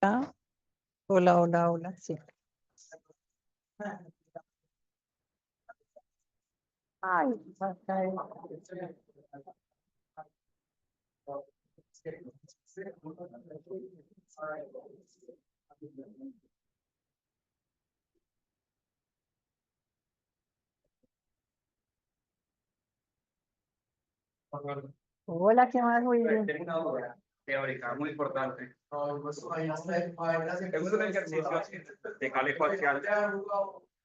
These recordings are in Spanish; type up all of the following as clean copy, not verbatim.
Hola, hola, hola, hola, sí. Ay, acá hola, ¿qué más, William? Tengo una duda teórica muy importante. Es un ejercicio de cálculo parcial.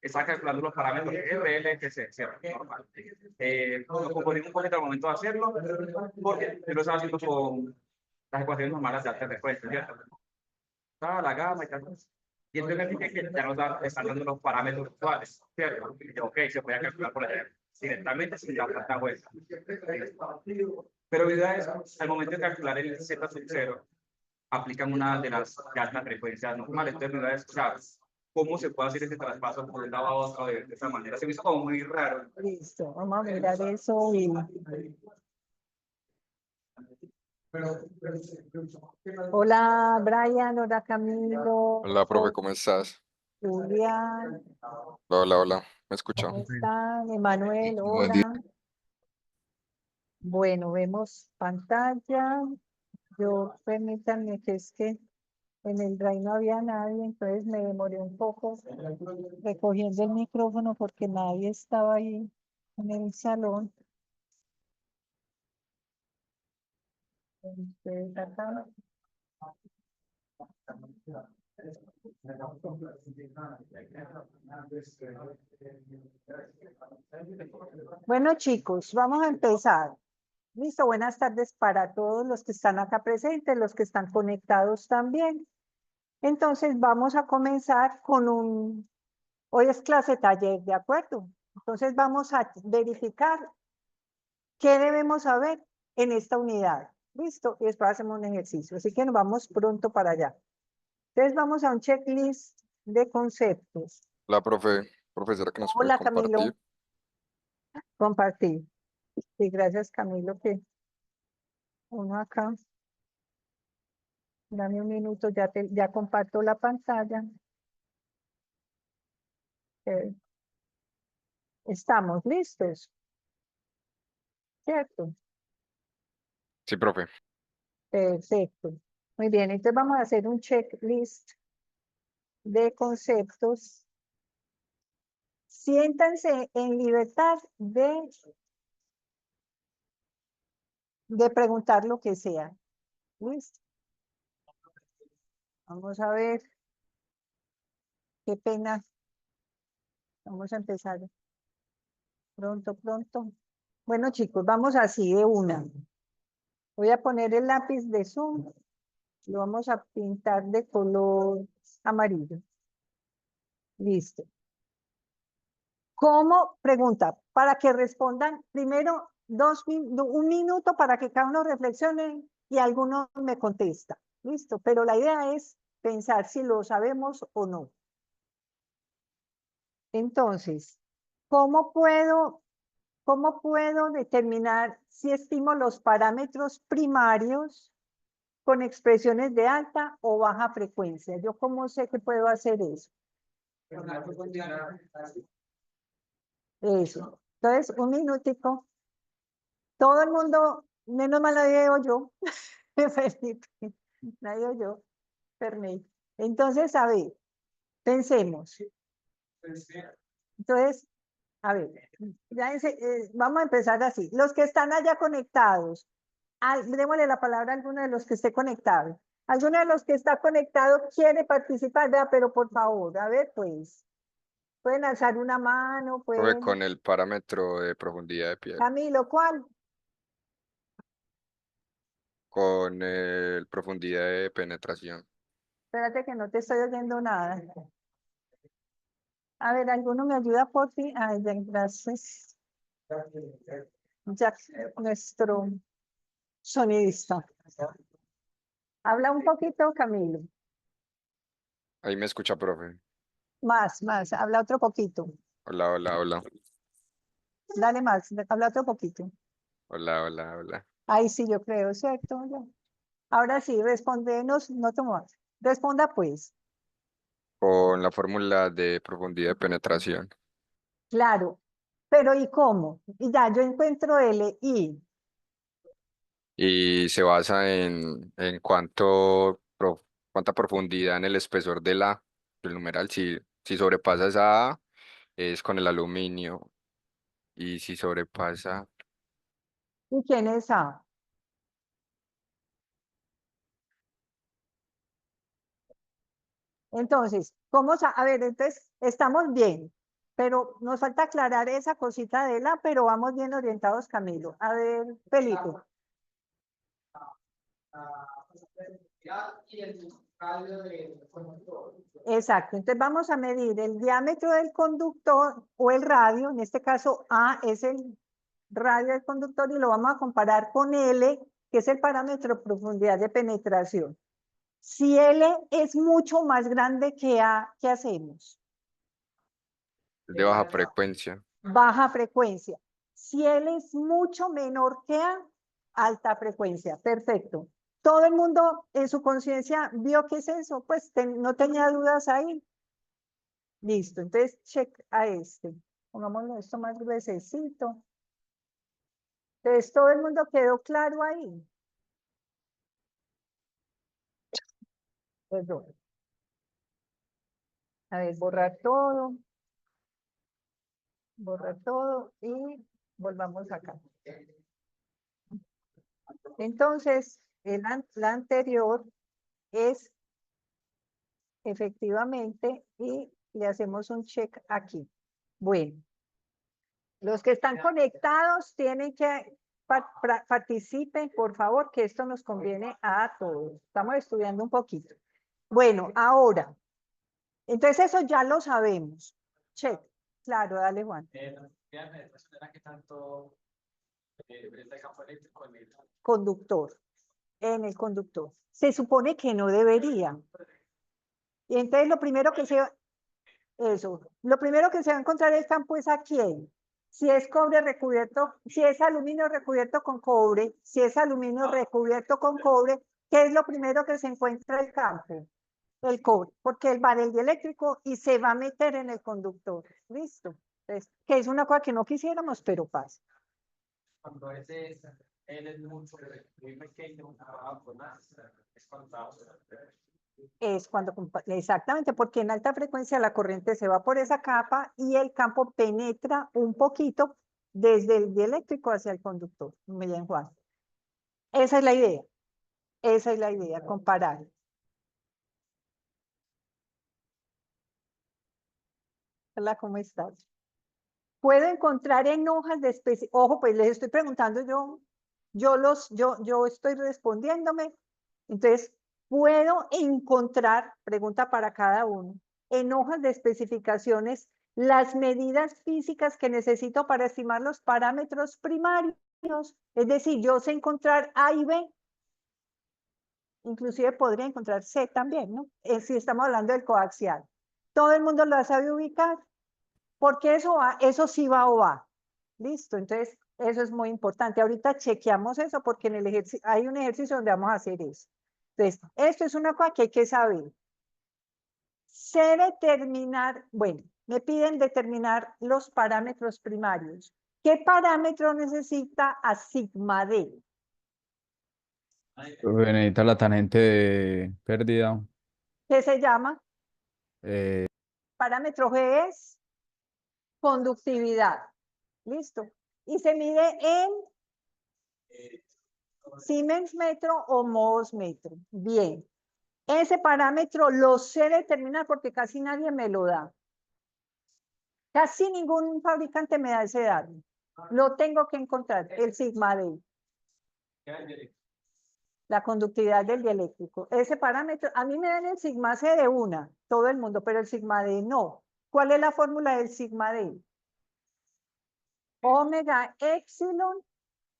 Está calculando los parámetros R, L, etc. ¿Cierto? Normal. Nos componimos un poquito al momento de hacerlo, porque yo lo estaba haciendo con las ecuaciones normales de alta frecuencia, ¿cierto? La gama y tal. Y entonces me dije que ya nos están dando los parámetros actuales, ¿cierto? Y yo, ok, se puede calcular por allá directamente sin la planta vuelta. Pero mi idea es, al momento de calcular el Z sub 0, aplican una de las de alta frecuencia normales. Entonces mi idea es, o sea, ¿cómo se puede hacer ese traspaso de un lado a otro de esa manera? Se me hizo como muy raro. Listo, vamos a mirar eso, William. Hola, Brian, hola, Camilo, Hola, profe, hola, ¿cómo estás? Julián, Hola, hola, ¿me escucha? ¿cómo están? Emanuel, Buen día. hola. Bueno, vemos pantalla. Yo, permítanme que es que en el drive no había nadie, entonces me demoré un poco recogiendo el micrófono porque nadie estaba ahí en el salón. Entonces, acá. Bueno, chicos, vamos a empezar. Listo, buenas tardes para todos los que están acá presentes, los que están conectados también. Entonces, vamos a comenzar con hoy es clase taller, ¿de acuerdo? Entonces, vamos a verificar qué debemos saber en esta unidad. Listo, y después hacemos un ejercicio. Así que nos vamos pronto para allá. Entonces, vamos a un checklist de conceptos. La profesora que nos puede Hola, compartir. Camilo. Compartir. Sí, gracias, Camilo, que uno acá. Dame un minuto, ya comparto la pantalla. Estamos listos, ¿cierto? Sí, profe. Perfecto. Muy bien, entonces vamos a hacer un checklist de conceptos. Siéntanse en libertad de preguntar lo que sea. ¿Listo? Vamos a ver. Qué pena. Vamos a empezar pronto, pronto. Bueno, chicos, vamos así de una. Voy a poner el lápiz de Zoom. Lo vamos a pintar de color amarillo. Listo. ¿Cómo? Pregunta, para que respondan primero un minuto para que cada uno reflexione y alguno me contesta. Listo, pero la idea es pensar si lo sabemos o no. Entonces, cómo puedo determinar si estimo los parámetros primarios con expresiones de alta o baja frecuencia? ¿Yo cómo sé que puedo hacer eso? Eso. Entonces, un minutico. Todo el mundo, menos mal nadie oyó, Felipe, nadie oyó, Fermín. Entonces, a ver, pensemos. Entonces, a ver, vamos a empezar así. Los que están allá conectados, démosle la palabra a alguno de los que esté conectado. ¿Alguno de los que está conectado quiere participar? Vea, pero por favor, a ver, pues, pueden alzar una mano, Profe, pueden. con el parámetro de profundidad de piel. Camilo, ¿cuál? Con el profundidad de penetración. Espérate que no te estoy oyendo nada. A ver, ¿alguno me ayuda por ti? Ay, bien, gracias. Jack, nuestro sonidista. Habla un poquito, Camilo. Ahí me escucha, profe. Más, habla otro poquito. Hola, hola, hola. Dale más, habla otro poquito. Hola, hola, hola. Ahí sí, yo creo, ¿cierto? Ahora sí, respondenos, no tomo más. Responda pues. Con la fórmula de profundidad de penetración. Claro. Pero ¿y cómo? Y ya yo encuentro L y Y se basa en cuánta profundidad en el espesor de del numeral. Si sobrepasa esa A, es con el aluminio. Y si sobrepasa, ¿y quién es A? Entonces, a ver, entonces estamos bien, pero nos falta aclarar esa cosita de la, pero vamos bien orientados, Camilo. A ver, Felipe. Exacto, entonces vamos a medir el diámetro del conductor o el radio, en este caso A es el radio del conductor y lo vamos a comparar con L, que es el parámetro de profundidad de penetración. Si L es mucho más grande que A, ¿qué hacemos? es de baja frecuencia. Baja frecuencia. Si L es mucho menor que A, alta frecuencia. Perfecto. Todo el mundo en su conciencia vio qué es eso, pues no tenía dudas ahí. Listo, entonces check a este. Pongámoslo esto más gruesecito. Entonces todo el mundo quedó claro ahí. Perdón. A ver, borrar todo y volvamos acá. Entonces, la anterior es efectivamente y le hacemos un check aquí. Bueno, los que están conectados tienen que participen, por favor, que esto nos conviene a todos. Estamos estudiando un poquito. Bueno, ahora, entonces eso ya lo sabemos. Check. Claro, dale, Juan. Conductor, en el conductor. Se supone que no debería. Y entonces lo primero que se va a encontrar el campo es a quién. Si es cobre recubierto, si es aluminio recubierto con cobre, si es aluminio recubierto con cobre, ¿qué es lo primero que se encuentra el campo? El cobre, porque el barril dieléctrico y se va a meter en el conductor. Listo. Entonces, que es una cosa que no quisiéramos, pero pasa. Cuando él es mucho muy pequeño, es cuando Es cuando, exactamente, porque en alta frecuencia la corriente se va por esa capa y el campo penetra un poquito desde el dieléctrico hacia el conductor. Muy bien, Juan. Esa es la idea. Esa es la idea, comparar. Hola, ¿cómo estás? Puedo encontrar en hojas de especie. Ojo, pues les estoy preguntando yo estoy respondiéndome. Entonces, puedo encontrar, pregunta para cada uno, en hojas de especificaciones las medidas físicas que necesito para estimar los parámetros primarios. Es decir, yo sé encontrar A y B. Inclusive podría encontrar C también, ¿no? Si estamos hablando del coaxial. Todo el mundo lo sabe ubicar. Porque eso sí va o va. Listo, entonces eso es muy importante. Ahorita chequeamos eso porque en el ejercicio hay un ejercicio donde vamos a hacer eso. Entonces, esto es una cosa que hay que saber. Sé determinar, bueno, me piden determinar los parámetros primarios. ¿Qué parámetro necesita a sigma D? Necesita la tangente de pérdida. ¿Qué se llama? eh, Parámetro G es conductividad. Listo. Y se mide en Siemens metro o Mohs metro. Bien. Ese parámetro lo sé determinar porque casi nadie me lo da. Casi ningún fabricante me da ese dato. Lo tengo que encontrar, el sigma D, la conductividad del dieléctrico. Ese parámetro, a mí me dan el sigma C de una, todo el mundo, pero el sigma D no. ¿Cuál es la fórmula del sigma D? Omega epsilon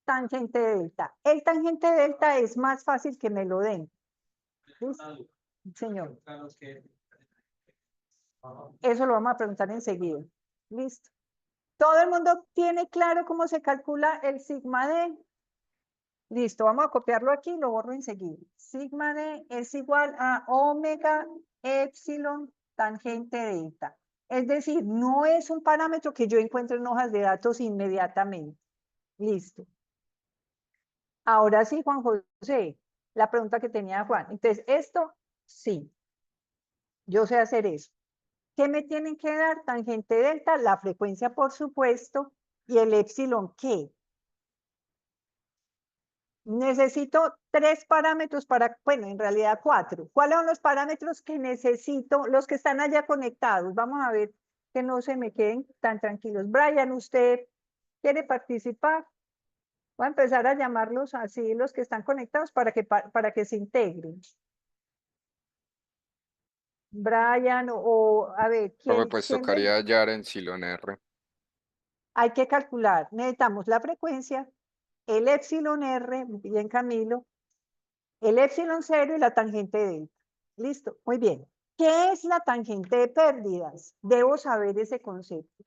tangente delta. El tangente delta es más fácil que me lo den. ¿Listo? Señor. Eso lo vamos a preguntar enseguida. Listo. ¿Todo el mundo tiene claro cómo se calcula el sigma D? Listo, vamos a copiarlo aquí y lo borro enseguida. Sigma D es igual a omega epsilon tangente delta. Es decir, no es un parámetro que yo encuentre en hojas de datos inmediatamente. Listo. Ahora sí, Juan José, la pregunta que tenía Juan. Entonces, esto sí, yo sé hacer eso. ¿Qué me tienen que dar? Tangente delta, la frecuencia, por supuesto, y el epsilon, ¿qué? Necesito 3 parámetros para, bueno, en realidad 4. ¿Cuáles son los parámetros que necesito? Los que están allá conectados. Vamos a ver que no se me queden tan tranquilos. Brian, ¿usted quiere participar? Voy a empezar a llamarlos así, los que están conectados, para que se integren. Brian, a ver, Profe, ¿quién, pues quién de- tocaría hallar en Silon R. Hay que calcular. Necesitamos la frecuencia, el epsilon R, bien Camilo, el epsilon cero y la tangente delta. Listo, muy bien. ¿Qué es la tangente de pérdidas? Debo saber ese concepto.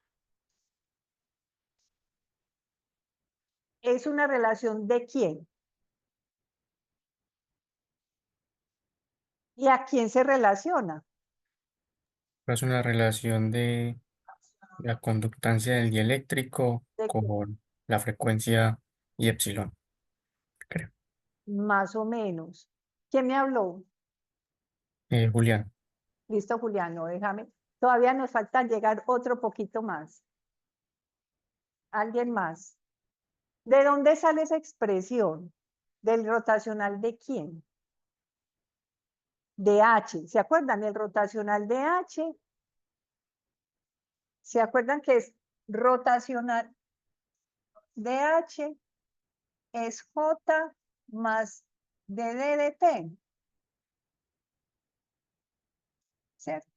¿Es una relación de quién? ¿Y a quién se relaciona? Es una relación de la conductancia del dieléctrico ¿De quién? con la frecuencia y epsilon, creo. Más o menos. ¿Quién me habló? Julián, Listo, Juliano, déjame. Todavía nos falta llegar otro poquito más. ¿Alguien más? ¿De dónde sale esa expresión? ¿Del rotacional de quién? De H. ¿Se acuerdan? El rotacional de H. ¿Se acuerdan que es rotacional de H? Es J más d de T. ¿Cierto?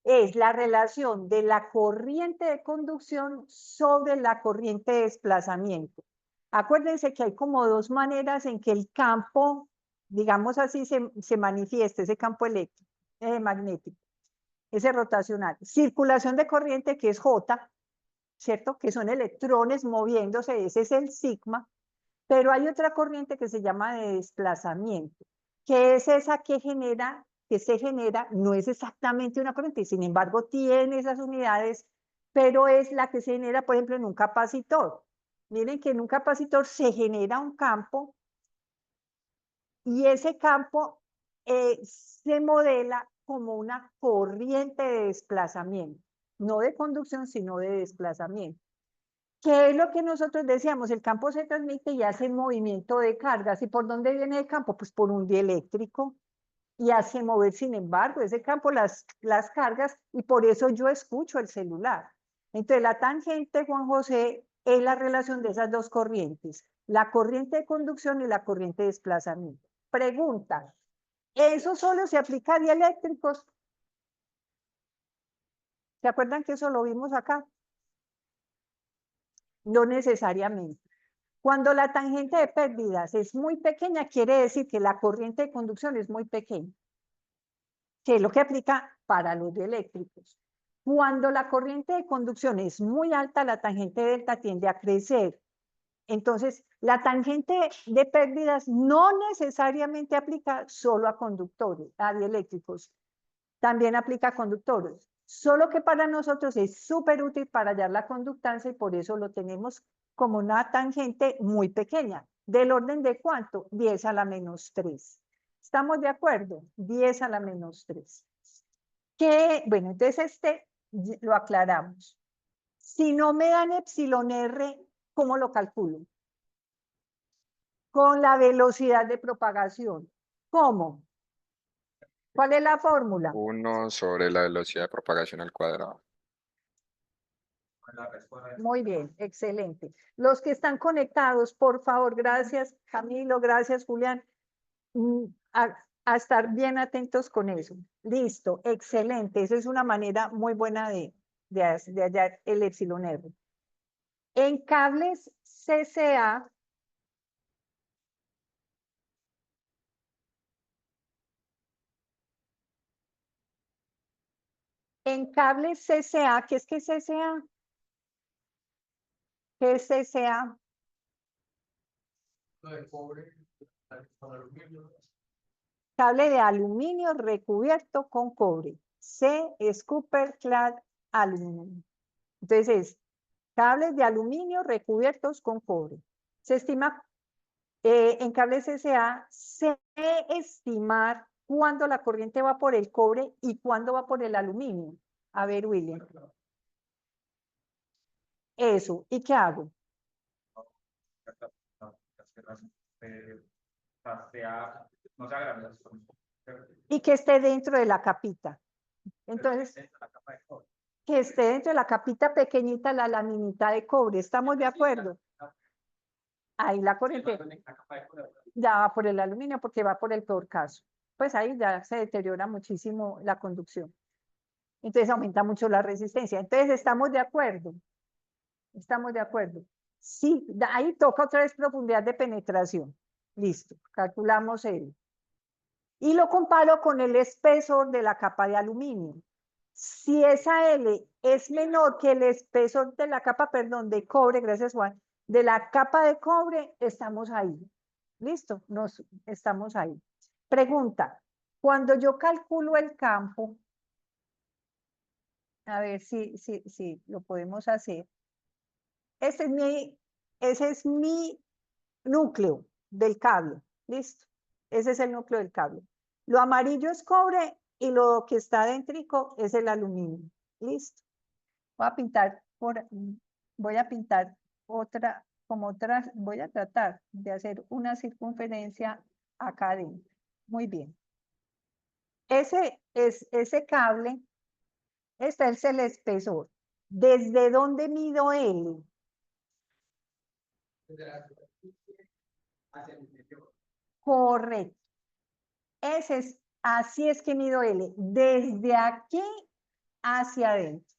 Es la relación de la corriente de conducción sobre la corriente de desplazamiento. Acuérdense que hay como dos maneras en que el campo, digamos así, se manifiesta, ese campo eléctrico, magnético, ese rotacional. Circulación de corriente, que es J, ¿cierto? Que son electrones moviéndose, ese es el sigma, pero hay otra corriente que se llama de desplazamiento, que es esa que se genera, no es exactamente una corriente, sin embargo tiene esas unidades, pero es la que se genera, por ejemplo, en un capacitor. Miren que en un capacitor se genera un campo y ese campo se modela como una corriente de desplazamiento, no de conducción, sino de desplazamiento. ¿Qué es lo que nosotros decíamos? El campo se transmite y hace movimiento de cargas. ¿Y por dónde viene el campo? Pues por un dieléctrico y hace mover, sin embargo, ese campo las cargas y por eso yo escucho el celular. Entonces, la tangente, Juan José, es la relación de esas dos corrientes, la corriente de conducción y la corriente de desplazamiento. Pregunta, ¿eso solo se aplica a dieléctricos? ¿Se acuerdan que eso lo vimos acá? No necesariamente. Cuando la tangente de pérdidas es muy pequeña, quiere decir que la corriente de conducción es muy pequeña, que es lo que aplica para los dieléctricos. Cuando la corriente de conducción es muy alta, la tangente delta tiende a crecer. Entonces, la tangente de pérdidas no necesariamente aplica solo a conductores, a dieléctricos, también aplica a conductores. Solo que para nosotros es súper útil para hallar la conductancia y por eso lo tenemos como una tangente muy pequeña. ¿Del orden de cuánto? 10 a la menos 3. ¿Estamos de acuerdo? 10 a la menos 3. Bueno, entonces lo aclaramos. Si no me dan epsilon R, ¿cómo lo calculo? Con la velocidad de propagación. ¿Cómo? ¿Cuál es la fórmula? 1 sobre la velocidad de propagación al cuadrado. Muy bien, excelente. Los que están conectados, por favor, gracias Camilo, gracias Julián, a estar bien atentos con eso. Listo, excelente. Esa es una manera muy buena de hallar el epsilon R. En cables CCA, ¿qué es que CCA? ¿Qué es CCA? Cable de aluminio recubierto con cobre. C es Cooper Clad Aluminum. Entonces es cables de aluminio recubiertos con cobre. Se estima, en cables SA, se estimar cuándo la corriente va por el cobre y cuándo va por el aluminio. A ver, William. Eso. ¿Y qué hago? No se agranda. Y que esté dentro de la capita. Entonces, que esté dentro de la capita pequeñita, la laminita de cobre. ¿Estamos de acuerdo? Ahí la corriente ya va por el aluminio porque va por el peor caso. Pues ahí ya se deteriora muchísimo la conducción. Entonces aumenta mucho la resistencia. Entonces, ¿estamos de acuerdo? Estamos de acuerdo. Sí, ahí toca otra vez profundidad de penetración. Listo, calculamos él. Y lo comparo con el espesor de la capa de aluminio. Si esa L es menor que el espesor de la capa, perdón, de cobre, gracias Juan, de la capa de cobre, estamos ahí. Listo, estamos ahí. Pregunta, cuando yo calculo el campo, a ver si lo podemos hacer. Ese es mi núcleo del cable, ¿listo? Ese es el núcleo del cable. Lo amarillo es cobre y lo que está dentro es el aluminio, ¿listo? Voy a pintar voy a tratar de hacer una circunferencia acá adentro. Muy bien. Ese cable, este es el espesor. ¿Desde dónde mido L? Correcto. Así es que mido L, desde aquí hacia adentro.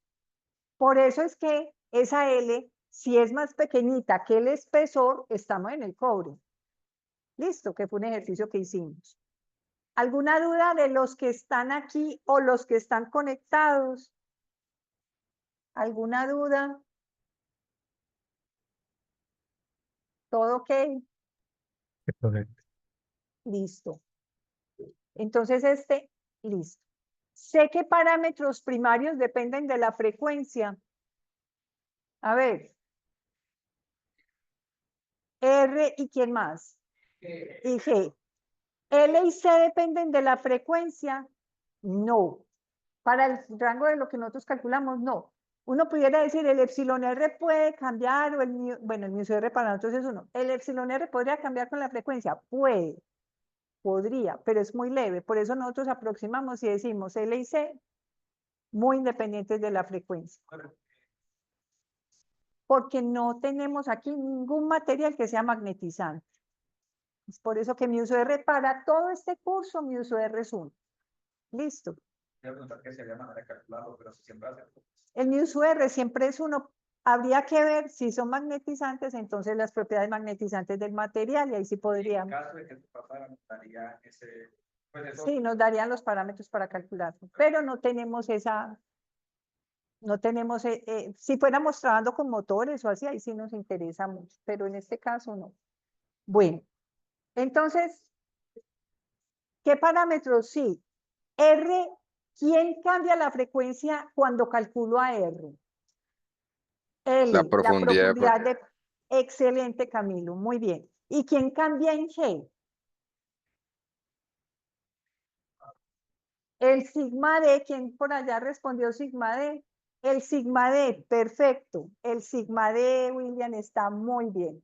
Por eso es que esa L, si es más pequeñita que el espesor, estamos en el cobre. Listo, que fue un ejercicio que hicimos. ¿Alguna duda de los que están aquí o los que están conectados? ¿Alguna duda? ¿Todo ok? Correcto. Listo. Entonces listo. Sé que parámetros primarios dependen de la frecuencia. A ver. R y ¿quién más? Y G. L y C dependen de la frecuencia. No. Para el rango de lo que nosotros calculamos, no. Uno pudiera decir el epsilon R puede cambiar, o el mu R para nosotros es 1. El epsilon R podría cambiar con la frecuencia. Podría, pero es muy leve. Por eso nosotros aproximamos y decimos L y C muy independientes de la frecuencia. Porque no tenemos aquí ningún material que sea magnetizante. Es por eso que mi uso R para todo este curso, mi uso R es 1. Listo. El mi uso R siempre es 1. Habría que ver si son magnetizantes, entonces las propiedades magnetizantes del material, y ahí sí podríamos. Sí, nos darían los parámetros para calcular, pero no tenemos si fuéramos trabajando con motores o así, ahí sí nos interesa mucho, pero en este caso no. Bueno, entonces, ¿qué parámetros? Sí, R, ¿quién cambia la frecuencia cuando calculo a R? L, La la profundidad profundidad de... Excelente, Camilo, muy bien. ¿Y quién cambia en G? El sigma D, ¿quién por allá respondió sigma D? El sigma D, perfecto. El sigma D, William, está muy bien.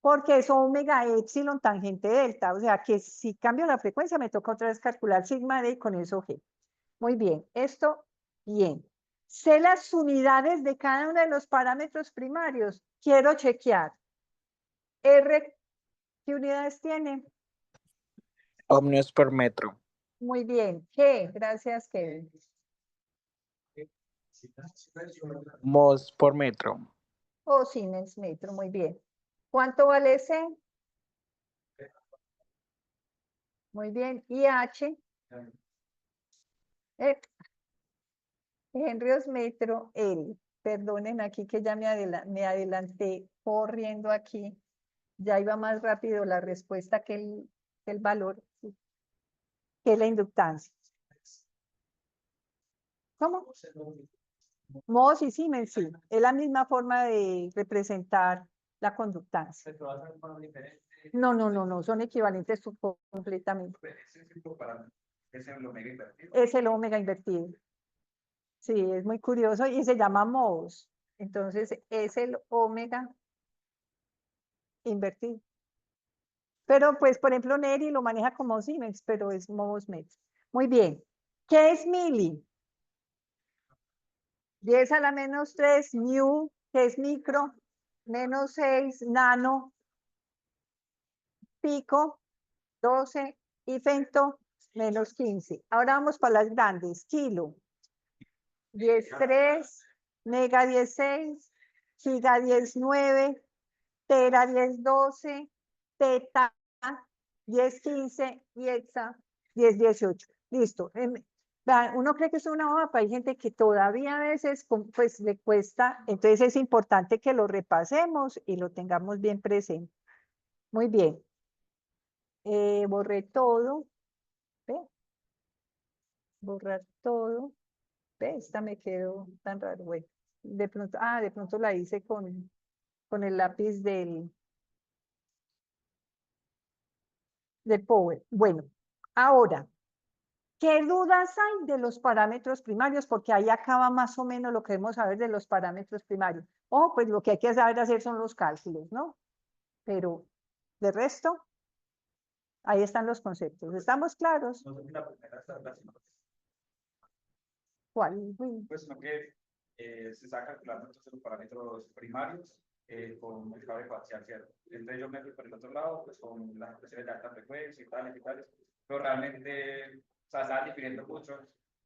Porque es omega epsilon tangente delta. O sea que si cambio la frecuencia, me toca otra vez calcular sigma D y con eso G. Muy bien, esto, bien. Sé las unidades de cada uno de los parámetros primarios. Quiero chequear. R, ¿qué unidades tiene? Ohmios por metro. Muy bien. G, gracias, Kevin. Mos por metro. O Siemens metro, muy bien. ¿Cuánto vale C? Muy bien. ¿Y H? Henryos metro L. Perdonen aquí que ya me adelanté corriendo aquí. Ya iba más rápido la respuesta que el valor, sí, que la inductancia. ¿Cómo? Mohs y Siemens, sí. Es la misma forma de representar la conductancia. No, son equivalentes completamente. Es el omega invertido. Es el omega invertido. Sí, es muy curioso y se llama Mohs. Entonces es el omega invertido. Pero pues, por ejemplo, Neri lo maneja como Siemens, pero es Mohs Metz. Muy bien. ¿Qué es mili? 10 a la menos 3, mu, que es micro, menos 6, nano, pico, 12, y femto, menos 15. Ahora vamos para las grandes. Kilo, 10,3, mega 16, giga 19, tera 10,12, teta 10,15 y hexa 10,18. Listo. Vean, uno cree que es una hoja, pero hay gente que todavía a veces pues le cuesta, entonces es importante que lo repasemos y lo tengamos bien presente. Muy bien. Borré todo. ¿Ve? Borrar todo. ¿Ve? Esta me quedó tan raro. Bueno, de pronto la hice con el lápiz del Power. Bueno, ahora, ¿qué dudas hay de los parámetros primarios? Porque ahí acaba más o menos lo que debemos saber de los parámetros primarios. Ojo, pues lo que hay que saber hacer son los cálculos, ¿no? Pero de resto, ahí están los conceptos. ¿Estamos claros? No sé si la primera está relacionada. ¿Cuál? Uy, Pues no que se está calculando entonces los parámetros primarios con el cable parcial, ¿cierto? Entonces yo me fui por el otro lado, pues con las expresiones de alta frecuencia y tales, pero realmente, o sea, estaba difiriendo mucho.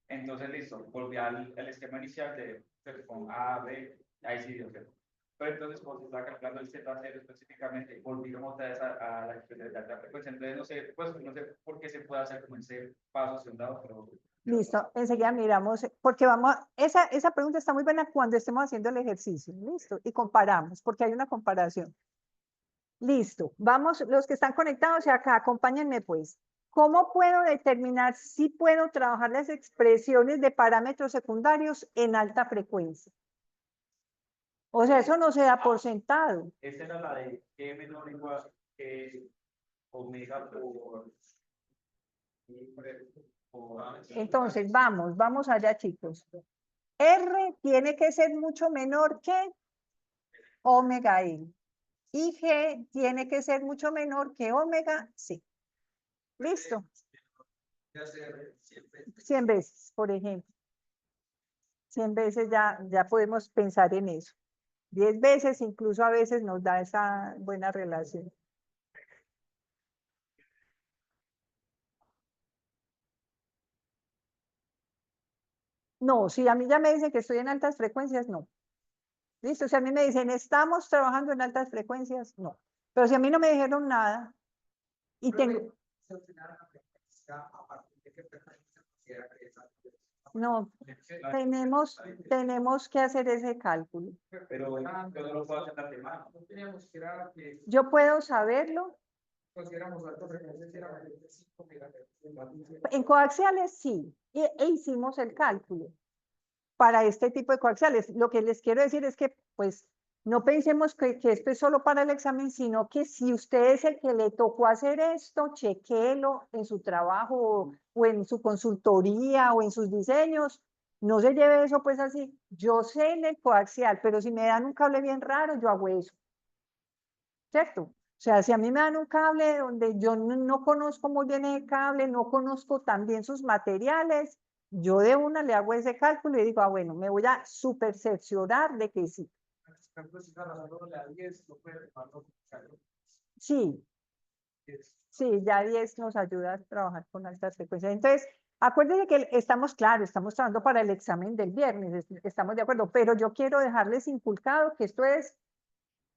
Entonces, listo, volví al esquema inicial de pues, con A, B, ahí sí dio, ¿cierto? Pero entonces, cuando se estaba calculando el Z0 específicamente, volvimos otra vez a las expresiones de alta frecuencia. Entonces, no sé, pues no sé por qué se puede hacer como ese paso hacia un lado, pero listo, enseguida miramos, porque esa pregunta está muy buena cuando estemos haciendo el ejercicio, listo, y comparamos, porque hay una comparación. Listo, vamos, los que están conectados acá, acompáñenme pues. ¿Cómo puedo determinar si puedo trabajar las expresiones de parámetros secundarios en alta frecuencia? O sea, eso no se da por sentado. esa era la de E menor igual que omega Entonces, vamos allá, chicos. R tiene que ser mucho menor que omega L. Y G tiene que ser mucho menor que omega C. ¿Listo? 100 veces, por ejemplo. 100 veces ya podemos pensar en eso. 10 veces, incluso a veces nos da esa buena relación. No, si a mí ya me dicen que estoy en altas frecuencias, no. Listo, si a mí me dicen, estamos trabajando en altas frecuencias, no. Pero si a mí no me dijeron nada y tengo... No, tenemos que hacer ese cálculo. Pero yo no lo puedo hacer de mano. Yo puedo saberlo. En coaxiales sí, e hicimos el cálculo para este tipo de coaxiales. Lo que les quiero decir es que, pues, no pensemos que esto es solo para el examen, sino que si usted es el que le tocó hacer esto, chequéelo en su trabajo o en su consultoría o en sus diseños. No se lleve eso pues así. Yo sé en el coaxial, pero si me dan un cable bien raro, yo hago eso. ¿Cierto? O sea, si a mí me dan un cable donde yo no conozco muy bien el cable, no conozco también sus materiales, yo de una le hago ese cálculo y digo, bueno, me voy a super cerciorar de que sí. Sí, sí, ya 10 nos ayuda a trabajar con altas frecuencias. Entonces, acuérdense que estamos trabajando para el examen del viernes, estamos de acuerdo, pero yo quiero dejarles inculcado que esto es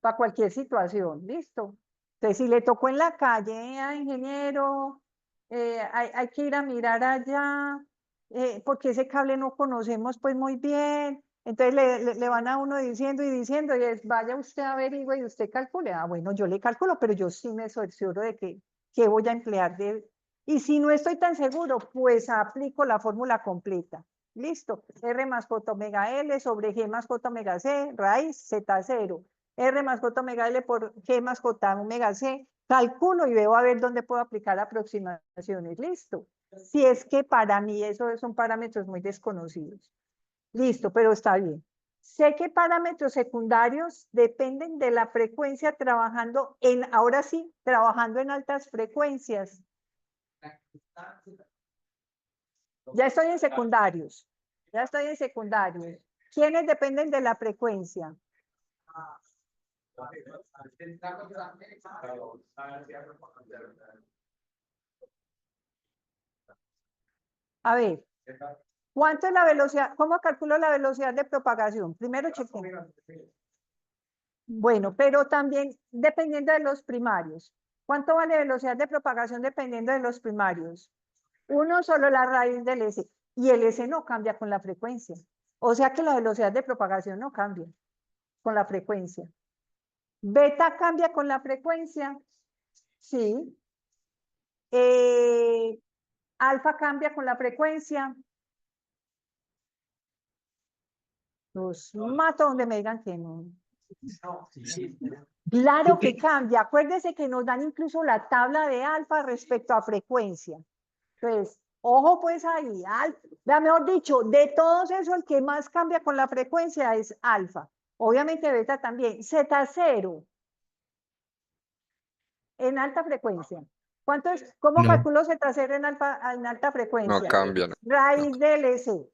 para cualquier situación, ¿listo? Entonces, si le tocó en la calle a ingeniero, hay que ir a mirar allá, porque ese cable no conocemos pues muy bien, Entonces le van a uno diciendo y diciendo, y es, vaya usted a averigüe y usted calcule. Ah, bueno, yo le calculo, pero yo sí me cercioro de que voy a emplear. Y si no estoy tan seguro, pues aplico la fórmula completa. Listo. R más J omega L sobre G más J omega C, raíz Z0. R más J omega L por G más J omega C. Calculo y veo a ver dónde puedo aplicar aproximaciones. Listo. Si es que para mí esos son parámetros muy desconocidos. Listo, pero está bien. Sé que parámetros secundarios dependen de la frecuencia trabajando ahora sí, trabajando en altas frecuencias. Ya estoy en secundarios. Ya estoy en secundarios. ¿Quiénes dependen de la frecuencia? A ver, ¿cuánto es la velocidad? ¿Cómo calculo la velocidad de propagación? Primero chequeo. Bueno, pero también dependiendo de los primarios. ¿Cuánto vale velocidad de propagación dependiendo de los primarios? Uno solo la raíz del S. Y el S no cambia con la frecuencia. O sea que la velocidad de propagación no cambia con la frecuencia. ¿Beta cambia con la frecuencia? Sí. ¿Alfa cambia con la frecuencia? Los mato donde me digan que no. Claro que cambia. Acuérdense que nos dan incluso la tabla de alfa respecto a frecuencia. Entonces, ojo pues ahí. Mejor dicho, de todos esos, el que más cambia con la frecuencia es alfa. Obviamente beta también. Z0 en alta frecuencia. ¿Cuánto es? ¿Cómo No. calculo Z0 en alta frecuencia? No cambia, no. Raíz del S.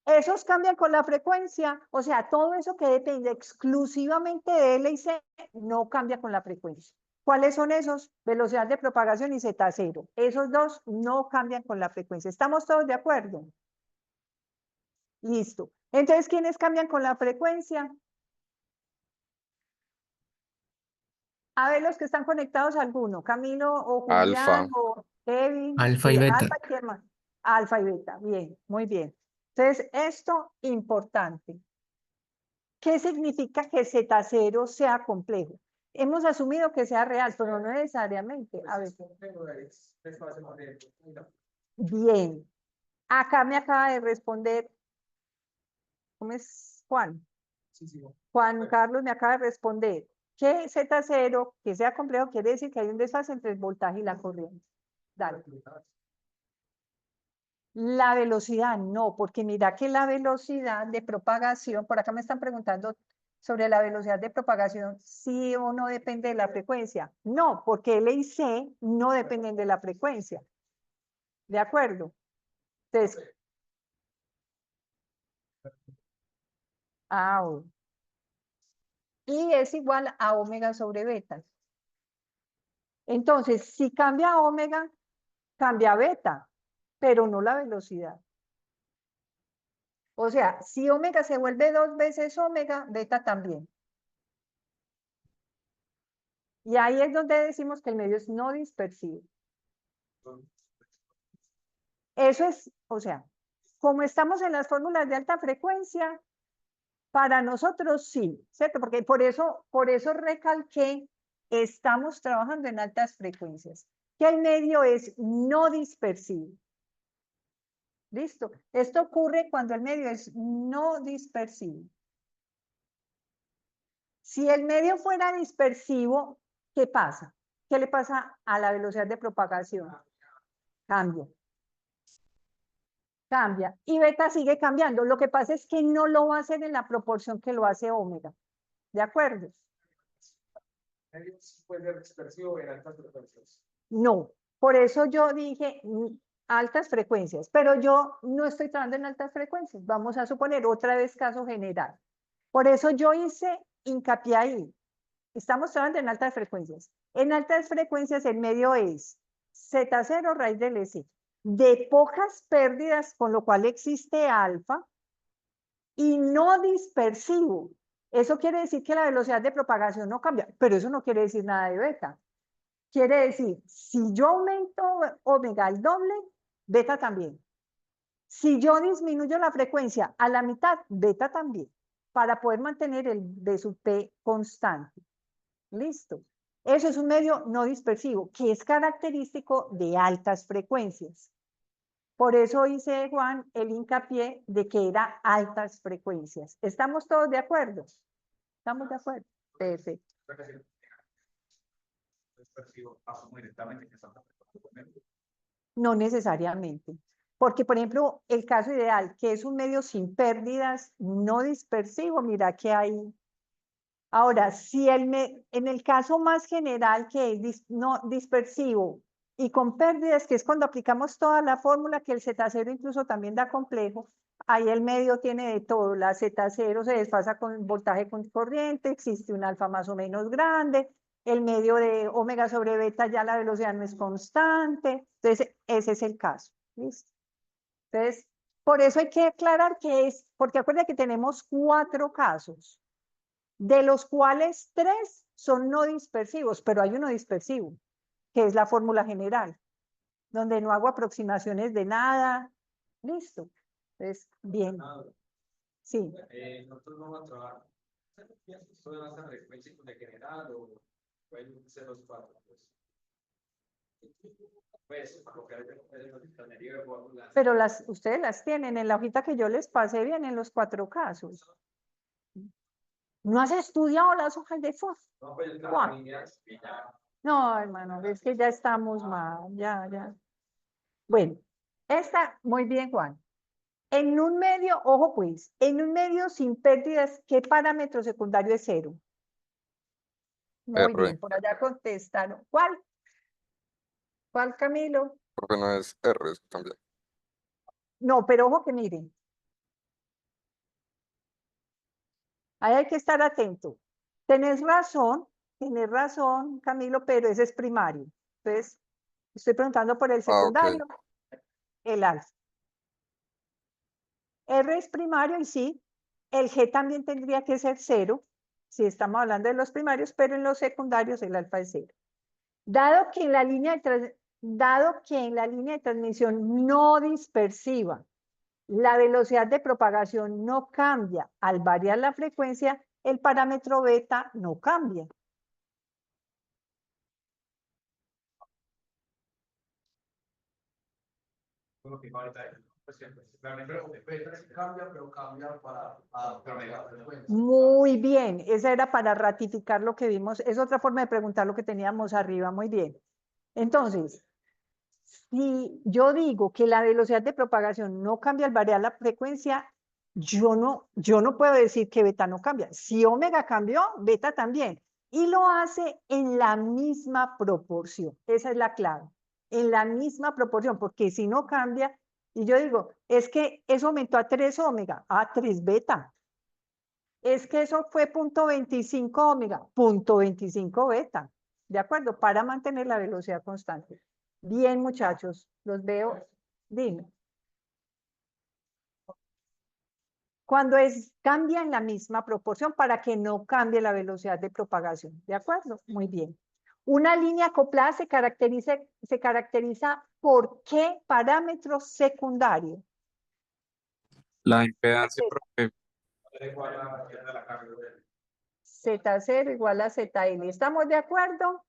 Esos cambian con la frecuencia, o sea, todo eso que depende exclusivamente de L y C no cambia con la frecuencia. ¿Cuáles son esos? Velocidad de propagación y Z0. Esos dos no cambian con la frecuencia. ¿Estamos todos de acuerdo? Listo. Entonces, ¿quiénes cambian con la frecuencia? A ver, los que están conectados a alguno. Camilo o Julián Alfa. o Kevin. Alfa y beta. Alfa y ¿qué más? Alfa y beta. Bien, muy bien. Entonces, esto importante. ¿Qué significa que Z0 sea complejo? Hemos asumido que sea real, pero no necesariamente. A ver. Bien. Acá me acaba de responder. ¿Cómo es Juan? Juan Carlos me acaba de responder que Z0, que sea complejo, quiere decir que hay un desfase entre el voltaje y la corriente. Dale. La velocidad, no, porque mira que la velocidad de propagación, por acá me están preguntando sobre la velocidad de propagación, sí o no depende de la frecuencia. No, porque L y C no dependen de la frecuencia. ¿De acuerdo? Entonces, y es igual a omega sobre beta. Entonces, si cambia omega, cambia beta, pero no la velocidad. O sea, si omega se vuelve 2 veces omega, beta también. Y ahí es donde decimos que el medio es no dispersivo. Eso es, o sea, como estamos en las fórmulas de alta frecuencia, para nosotros sí, ¿cierto? Porque por eso recalqué, estamos trabajando en altas frecuencias, que el medio es no dispersivo. ¿Listo? Esto ocurre cuando el medio es no dispersivo. Si el medio fuera dispersivo, ¿qué pasa? ¿Qué le pasa a la velocidad de propagación? Cambia. Cambia. Y beta sigue cambiando. Lo que pasa es que no lo va a hacer en la proporción que lo hace omega. ¿De acuerdo? Puede ser dispersivo en altas frecuencias. No. Por eso yo dije altas frecuencias, pero yo no estoy trabajando en altas frecuencias. Vamos a suponer otra vez caso general. Por eso yo hice hincapié ahí. Estamos trabajando en altas frecuencias. En altas frecuencias el medio es Z0 raíz del S, de pocas pérdidas, con lo cual existe alfa, y no dispersivo. Eso quiere decir que la velocidad de propagación no cambia, pero eso no quiere decir nada de beta. Quiere decir, si yo aumento omega al doble, beta también. Si yo disminuyo la frecuencia a la mitad, beta también, para poder mantener el B sub P constante. Listo. Eso es un medio no dispersivo, que es característico de altas frecuencias. Por eso hice, Juan, el hincapié de que era altas frecuencias. ¿Estamos todos de acuerdo? ¿Estamos de acuerdo? Perfecto. Asumo directamente que estamos No necesariamente. Porque, por ejemplo, el caso ideal, que es un medio sin pérdidas, no dispersivo, mira que hay. Ahora, si en el caso más general, que es no dispersivo y con pérdidas, que es cuando aplicamos toda la fórmula, que el Z0 incluso también da complejo, ahí el medio tiene de todo. La Z0 se desfasa con voltaje con corriente, existe un alfa más o menos grande, el medio de omega sobre beta ya la velocidad no es constante. Entonces, ese es el caso. ¿Listo? Entonces, por eso hay que aclarar que es, porque acuérdense que tenemos 4 casos, de los cuales 3 son no dispersivos, pero hay uno dispersivo, que es la fórmula general, donde no hago aproximaciones de nada. Listo. Entonces, bien. Sí. nosotros vamos a trabajar. ¿Esto va a ser frecuencia de general o pueden ser los 4? Pues, Pero ustedes las tienen en la hojita que yo les pasé, bien en los 4 casos. ¿No has estudiado las hojas de FOS? No, pues, Juan. No, hermano, es que ya estamos mal, ya. Bueno, muy bien, Juan. En un medio, ojo pues, en un medio sin pérdidas, ¿qué parámetro secundario es 0? Muy R, bien, por allá contestaron. ¿Cuál? ¿Cuál, Camilo? porque no es R también. No, pero ojo que miren. Ahí hay que estar atento. Tenés razón, Camilo, pero ese es primario. Entonces, estoy preguntando por el Ah, ok. secundario, el alfa. R es primario y sí, el G también tendría que ser 0, si estamos hablando de los primarios, pero en los secundarios el alfa es 0. Dado que en la línea de transmisión no dispersiva, la velocidad de propagación no cambia al variar la frecuencia, el parámetro beta no cambia. Muy bien, esa era para ratificar lo que vimos, es otra forma de preguntar lo que teníamos arriba, muy bien. Entonces, si yo digo que la velocidad de propagación no cambia al variar la frecuencia, yo no puedo decir que beta no cambia. Si omega cambió, beta también. Y lo hace en la misma proporción. Esa es la clave. En la misma proporción, porque si no cambia, y yo digo, es que eso aumentó a 3 omega, a 3 beta. Es que eso fue 0.25 omega, 0.25 beta. ¿De acuerdo? Para mantener la velocidad constante. Bien, muchachos, los veo. Dime. Cuando cambia en la misma proporción para que no cambie la velocidad de propagación. ¿De acuerdo? Muy bien. Una línea acoplada se caracteriza por qué parámetro secundario. La impedancia, profe. Z0 igual a ZL. ¿Estamos de acuerdo?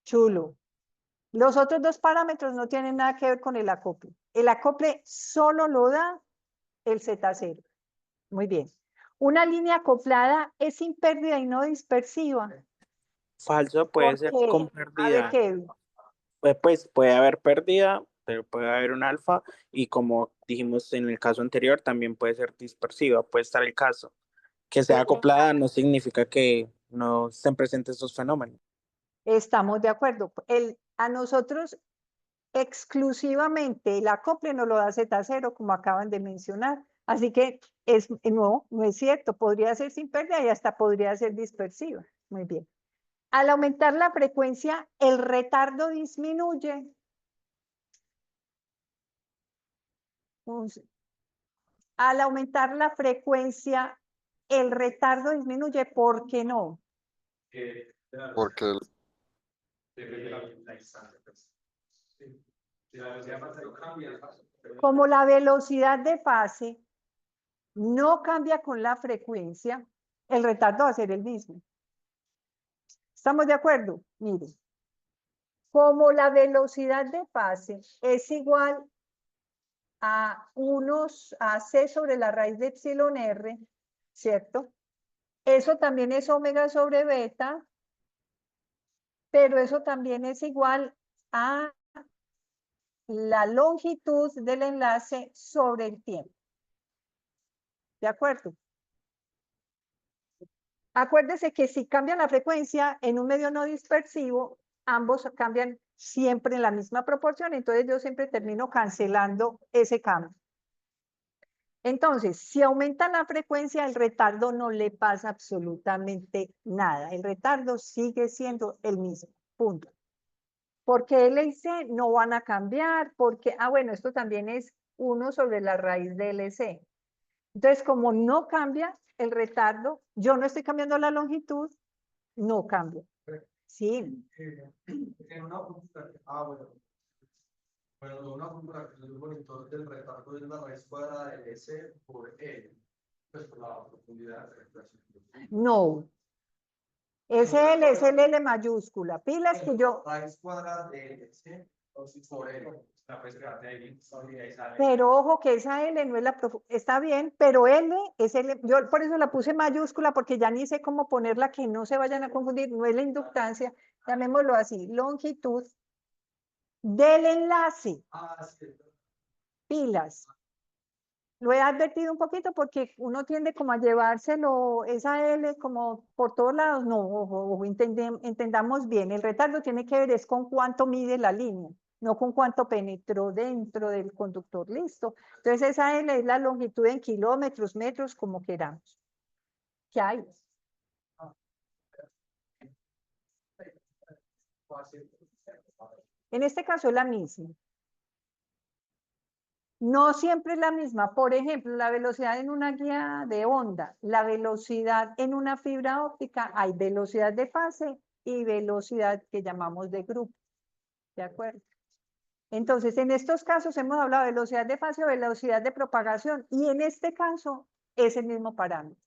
Chulo. Los otros 2 parámetros no tienen nada que ver con el acople. El acople solo lo da el Z0. Muy bien. Una línea acoplada es sin pérdida y no dispersiva. Falso, puede ser ¿Por qué? con A ver, pérdida. Kevin. Pues puede haber pérdida, pero puede haber un alfa y como dijimos en el caso anterior, también puede ser dispersiva, puede estar el caso. Que sea acoplada no significa que no estén presentes estos fenómenos. Estamos de acuerdo. A nosotros exclusivamente el acople nos lo da Z0, como acaban de mencionar. Así que no es cierto. Podría ser sin pérdida y hasta podría ser dispersiva. Muy bien. Al aumentar la frecuencia, el retardo disminuye. Al aumentar la frecuencia, el retardo disminuye. ¿Por qué no? Porque el- Como la velocidad de fase no cambia con la frecuencia, el retardo va a ser el mismo. ¿Estamos de acuerdo? Miren. Como la velocidad de fase es igual a C sobre la raíz de epsilon R, ¿cierto? Eso también es omega sobre beta, pero eso también es igual a la longitud del enlace sobre el tiempo. ¿De acuerdo? Acuérdese que si cambian la frecuencia en un medio no dispersivo, ambos cambian siempre en la misma proporción, entonces yo siempre termino cancelando ese cambio. Entonces, si aumenta la frecuencia, el retardo no le pasa absolutamente nada. El retardo sigue siendo el mismo, punto. Porque L y C no van a cambiar, porque, bueno, esto también es 1 sobre la raíz de LC. Entonces, como no cambia el retardo, yo no estoy cambiando la longitud, no cambia. Sí. En una bueno, una comparación monitor del retardo es la raíz cuadrada de S por L, pues por la profundidad de la No. SL es L mayúscula. Pilas que yo. Raíz cuadrada de S por L. Pero ojo que esa L no es la profundidad. Está bien, pero L es L. Yo por eso la puse mayúscula porque ya ni sé cómo ponerla que no se vayan a confundir. No es la inductancia. Llamémoslo así. Longitud del enlace. Pilas. Lo he advertido un poquito porque uno tiende como a llevárselo, esa L como por todos lados. No, ojo, entendamos bien. El retardo tiene que ver es con cuánto mide la línea, no con cuánto penetró dentro del conductor. Listo. Entonces esa L es la longitud en kilómetros, metros, como queramos. ¿Qué hay? En este caso es la misma. No siempre es la misma. Por ejemplo, la velocidad en una guía de onda, la velocidad en una fibra óptica, hay velocidad de fase y velocidad que llamamos de grupo. ¿De acuerdo? Entonces, en estos casos hemos hablado de velocidad de fase o velocidad de propagación, y en este caso es el mismo parámetro.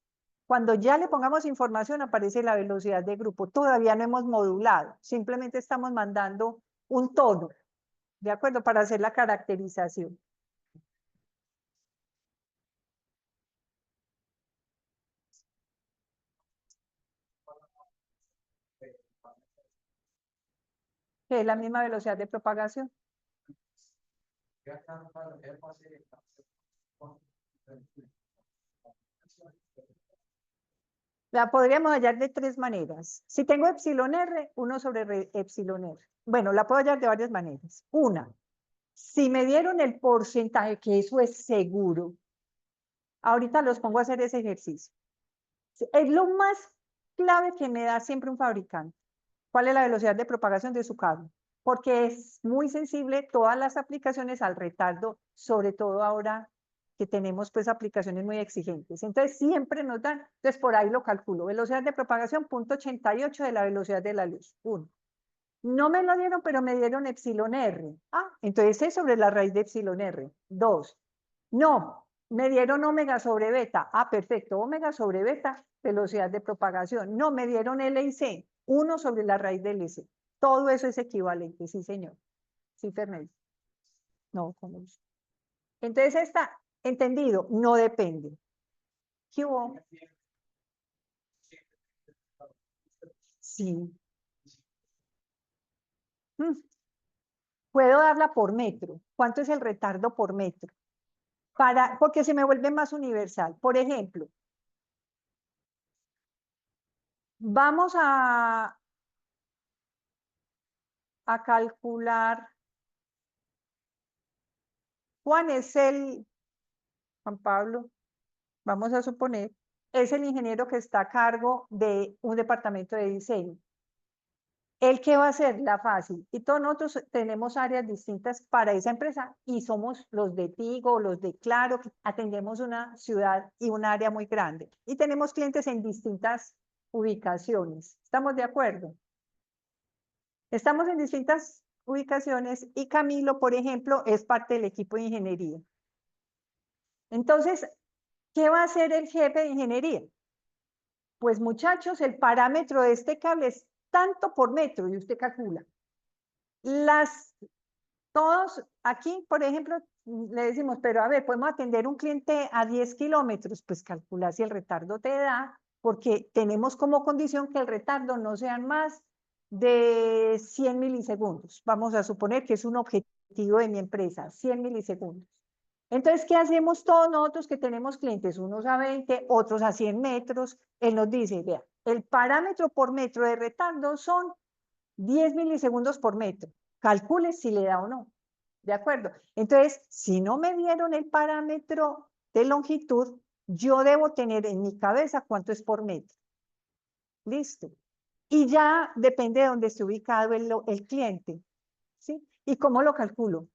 Cuando ya le pongamos información, aparece la velocidad de grupo. Todavía no hemos modulado, simplemente estamos mandando un tono, ¿de acuerdo? Para hacer la caracterización. Que es la misma velocidad de propagación. La podríamos hallar de tres maneras. Si tengo epsilon R, 1 sobre epsilon R. Bueno, la puedo hallar de varias maneras. Una, si me dieron el porcentaje, que eso es seguro, ahorita los pongo a hacer ese ejercicio. Es lo más clave que me da siempre un fabricante. ¿Cuál es la velocidad de propagación de su cable? Porque es muy sensible todas las aplicaciones al retardo, sobre todo ahora que tenemos pues aplicaciones muy exigentes. Entonces siempre nos dan, entonces por ahí lo calculo. Velocidad de propagación, 0.88 de la velocidad de la luz. 1. No me lo dieron, pero me dieron epsilon R. Entonces es sobre la raíz de epsilon R. 2. No, me dieron omega sobre beta. Perfecto, omega sobre beta, velocidad de propagación. No, me dieron L y C. 1 sobre la raíz de LC. Todo eso es equivalente, sí, señor. Sí, Fernando. No, ¿cómo es? Entonces está entendido, no depende. ¿Qué hubo? Sí. Puedo darla por metro. ¿Cuánto es el retardo por metro? Porque se me vuelve más universal. Por ejemplo, vamos a calcular. Juan Pablo, vamos a suponer, es el ingeniero que está a cargo de un departamento de diseño. ¿El qué va a hacer? La fácil. Y todos nosotros tenemos áreas distintas para esa empresa y somos los de Tigo, los de Claro, que atendemos una ciudad y un área muy grande. Y tenemos clientes en distintas ubicaciones. ¿Estamos de acuerdo? Estamos en distintas ubicaciones y Camilo, por ejemplo, es parte del equipo de ingeniería. Entonces, ¿qué va a hacer el jefe de ingeniería? Pues muchachos, el parámetro de este cable es tanto por metro y usted calcula. Todos aquí, por ejemplo, le decimos, pero a ver, podemos atender un cliente a 10 kilómetros, pues calcula si el retardo te da, porque tenemos como condición que el retardo no sean más de 100 milisegundos. Vamos a suponer que es un objetivo de mi empresa, 100 milisegundos. Entonces, ¿qué hacemos todos nosotros que tenemos clientes? Unos a 20, otros a 100 metros. Él nos dice, vea, el parámetro por metro de retardo son 10 milisegundos por metro. Calcule si le da o no. ¿De acuerdo? Entonces, si no me dieron el parámetro de longitud, yo debo tener en mi cabeza cuánto es por metro. Listo. Y ya depende de dónde esté ubicado el cliente. ¿Sí? ¿Y cómo lo calculo?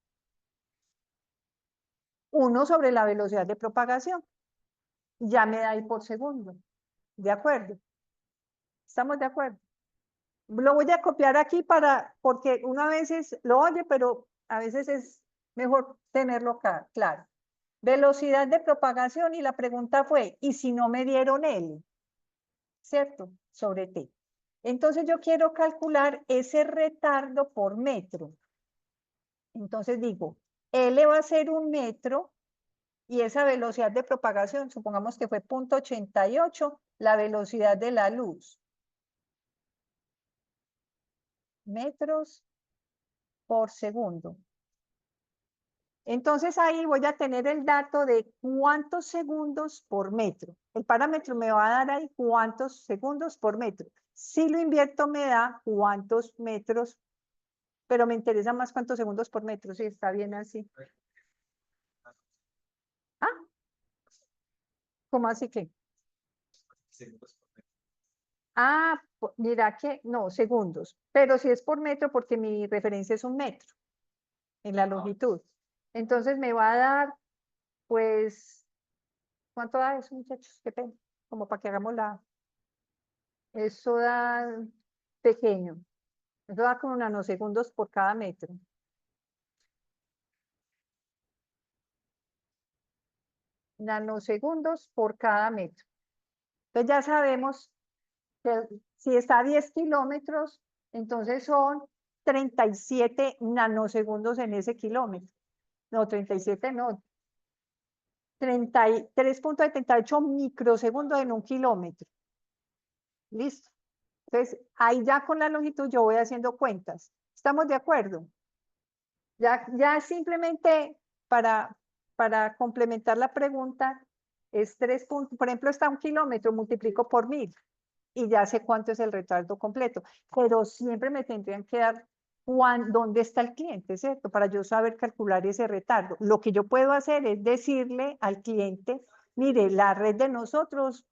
1 sobre la velocidad de propagación. Ya me da ahí por segundo. ¿De acuerdo? ¿Estamos de acuerdo? Lo voy a copiar aquí porque uno a veces lo oye, pero a veces es mejor tenerlo acá, claro. Velocidad de propagación y la pregunta fue, ¿y si no me dieron L? ¿Cierto? Sobre T. Entonces yo quiero calcular ese retardo por metro. Entonces digo, L va a ser 1 metro y esa velocidad de propagación, supongamos que fue 0.88, la velocidad de la luz. Metros por segundo. Entonces ahí voy a tener el dato de cuántos segundos por metro. El parámetro me va a dar ahí cuántos segundos por metro. Si lo invierto me da cuántos metros, pero me interesa más cuántos segundos por metro, si está bien así. ¿Ah? ¿Cómo así que? Ah, mira que, no, segundos. Pero si es por metro, porque mi referencia es 1 metro en la longitud. Entonces me va a dar, pues, ¿cuánto da eso, muchachos? Qué pena, como para que hagamos eso da pequeño. Eso da como nanosegundos por cada metro. Nanosegundos por cada metro. Entonces ya sabemos que si está a 10 kilómetros, entonces son 37 nanosegundos en ese kilómetro. No, 37 no. 33.78 microsegundos en 1 kilómetro. Listo. Entonces, ahí ya con la longitud yo voy haciendo cuentas. ¿Estamos de acuerdo? Ya simplemente para complementar la pregunta, es 3 puntos. Por ejemplo, está 1 kilómetro, multiplico por 1000 y ya sé cuánto es el retardo completo. Pero siempre me tendrían que dar dónde está el cliente, ¿cierto? Para yo saber calcular ese retardo. Lo que yo puedo hacer es decirle al cliente, mire, la red de nosotros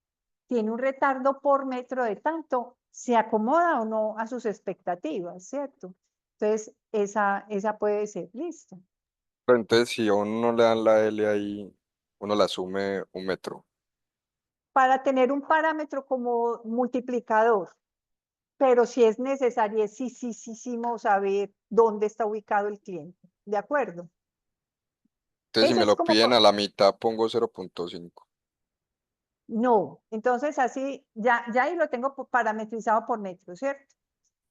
tiene un retardo por metro de tanto, ¿se acomoda o no a sus expectativas, ¿cierto? Entonces, esa puede ser, listo. Pero entonces, si a uno no le dan la L ahí, uno la asume 1 metro. Para tener un parámetro como multiplicador, pero si es necesariísimo saber dónde está ubicado el cliente, ¿de acuerdo? Entonces, si Ese me es lo como, piden a la mitad, pongo 0.5. no, entonces así, ya ahí lo tengo parametrizado por metro, ¿cierto?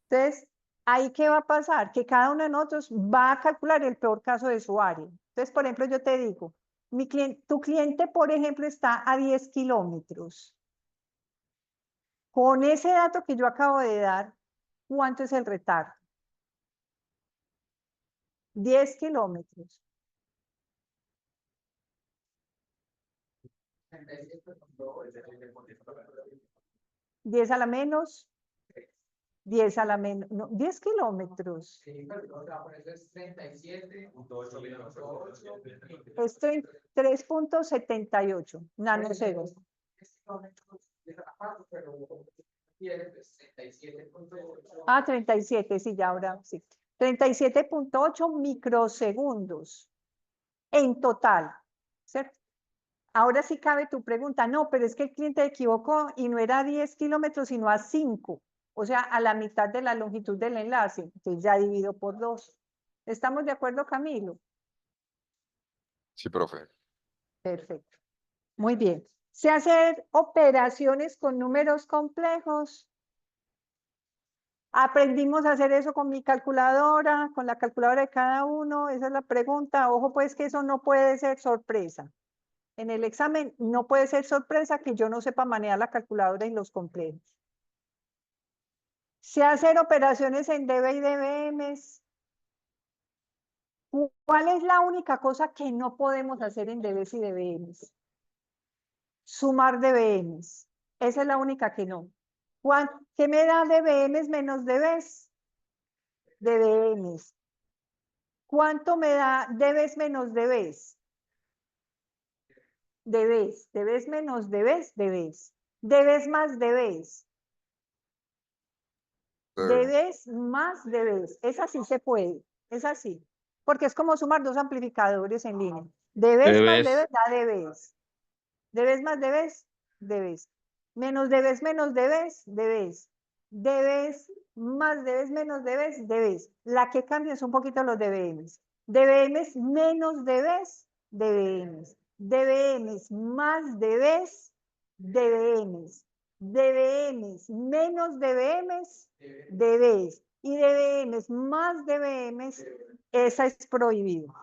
Entonces, ¿ahí qué va a pasar? Que cada uno de nosotros va a calcular el peor caso de su área. Entonces, por ejemplo, yo te digo, tu cliente, por ejemplo, está a 10 kilómetros. Con ese dato que yo acabo de dar, ¿cuánto es el retardo? 10 kilómetros. 10 a la menos, 10 a la menos, no, 10 kilómetros. Es 3.78 nanosegundos. Ah, 37, sí, ya ahora sí. 37.8 microsegundos en total, ¿cierto? Ahora sí cabe tu pregunta, no, pero es que el cliente equivocó y no era a 10 kilómetros, sino a 5, o sea, a la mitad de la longitud del enlace. Entonces ya divido por 2. ¿Estamos de acuerdo, Camilo? Sí, profe. Perfecto. Muy bien. ¿Sé hacer operaciones con números complejos? ¿Aprendimos a hacer eso con mi calculadora, con la calculadora de cada uno? Esa es la pregunta. Ojo, pues que eso no puede ser sorpresa. En el examen no puede ser sorpresa que yo no sepa manejar la calculadora y los complejos. ¿Sé hacer operaciones en dB y dBms? ¿Cuál es la única cosa que no podemos hacer en dBs y dBms? Sumar dBms. Esa es la única que no. ¿Qué me da dBms menos dBs? dBms. ¿Cuánto me da dBs menos dBs? dBs. dBs menos dBs, dBs. dBs más dBs. dBs más dBs. Esa sí se puede. Es así. Porque es como sumar dos amplificadores en línea. dBs más dBs da dBs. dBs más dBs, dBs. Menos dBs menos dBs, dBs. dBs más dBs menos dBs, dBs. La que cambia es un poquito los dBms. dBms menos dBs, dBms. dBms más dBs, dBms. dBms menos dBms, dBs. Y dBms más dBms, esa es prohibido.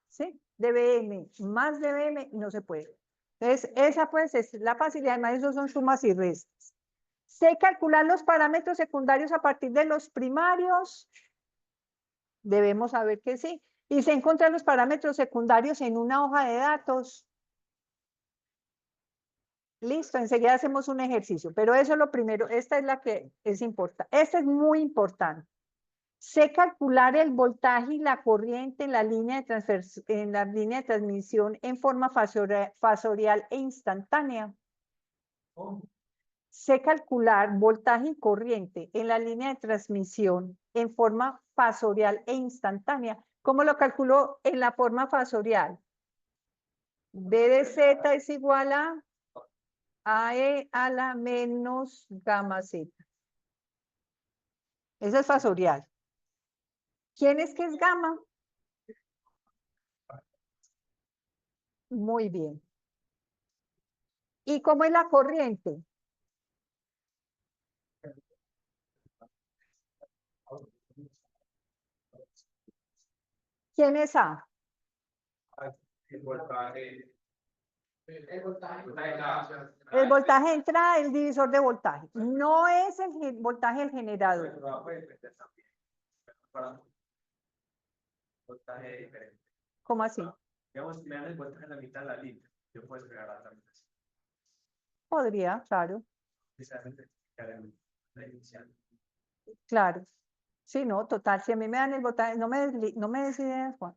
¿Sí? dBm más dBm no se puede. Entonces, esa pues es la facilidad, además esos son sumas y restas. Sé calcular los parámetros secundarios a partir de los primarios. Debemos saber que sí. Y sé encontrar los parámetros secundarios en una hoja de datos. Listo, enseguida hacemos un ejercicio, pero eso es lo primero. Esta es la que es importante. Esta es muy importante. Sé calcular el voltaje y la corriente en la línea de transmisión en forma fasorial e instantánea. Sé calcular voltaje y corriente en la línea de transmisión en forma fasorial e instantánea. ¿Cómo lo calculo en la forma fasorial? B de Z es igual a AE a la menos gamma Z. Eso es fasorial. ¿Quién es que es gamma? Muy bien. ¿Y cómo es la corriente? ¿Quién es A? El voltaje. El voltaje de entrada es el divisor de voltaje. No es el voltaje del generador. Voltaje diferente. ¿Cómo así? Digamos, me dan el voltaje en la mitad de la línea. Yo puedo esperar a la mitad. Podría, claro, Precisamente, la inicial. claro. Sí, no, total. Si a mí me dan el voltaje, no me des ideas, Juan.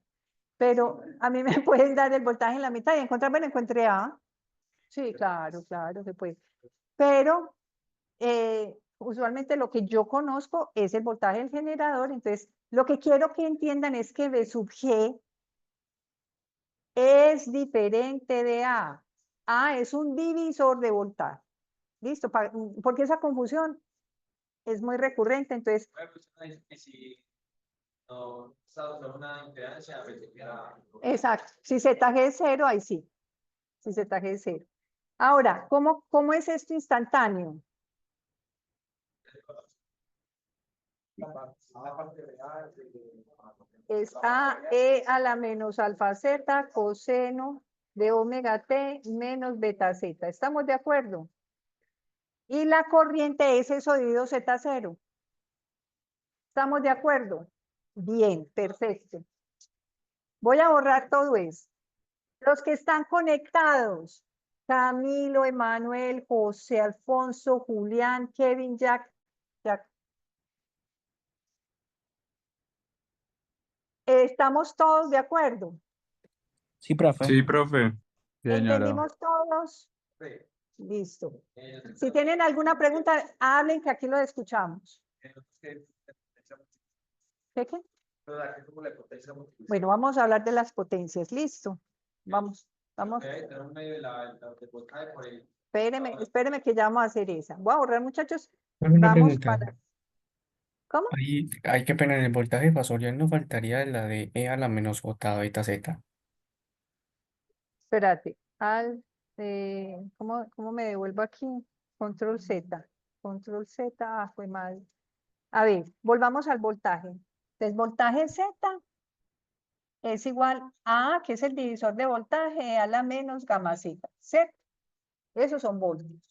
Pero a mí me pueden dar el voltaje en la mitad y encontrar, bueno, encontré A. Sí, claro, claro, se puede. Pero usualmente lo que yo conozco es el voltaje del generador. Entonces, lo que quiero que entiendan es que B sub G es diferente de A. A es un divisor de voltaje. ¿Listo? Porque esa confusión es muy recurrente. Entonces, Si no usamos una impedancia, exacto. Si ZG es 0, ahí sí. Si ZG es 0. Ahora, ¿cómo es esto instantáneo? Es AE a la menos alfa Z coseno de omega T menos beta Z. ¿Estamos de acuerdo? Y la corriente es eso dividido Z0. ¿Estamos de acuerdo? Bien, perfecto. Voy a borrar todo eso. Los que están conectados, Camilo, Emanuel, José Alfonso, Julián, Kevin, Jack. ¿Estamos todos de acuerdo? Sí, profe. Sí, profe. Sí, señora. ¿Entendimos todos? Listo. Si tienen alguna pregunta, hablen que aquí lo escuchamos. ¿Qué? Bueno, vamos a hablar de las potencias. Listo. Vamos. Espéreme que ya vamos a hacer esa. Voy a borrar, muchachos. Profe, una Vamos pregunta. para. ¿Cómo? Hay que pena en el voltaje fasorial no faltaría la de E a la menos J beta Z. Espérate. ¿Cómo me devuelvo aquí? Control Z. Control Z. Ah, fue mal. A ver, volvamos al voltaje. Entonces, voltaje Z es igual a, que es el divisor de voltaje, a la menos gamma Z. ¿Cierto? Esos son voltios.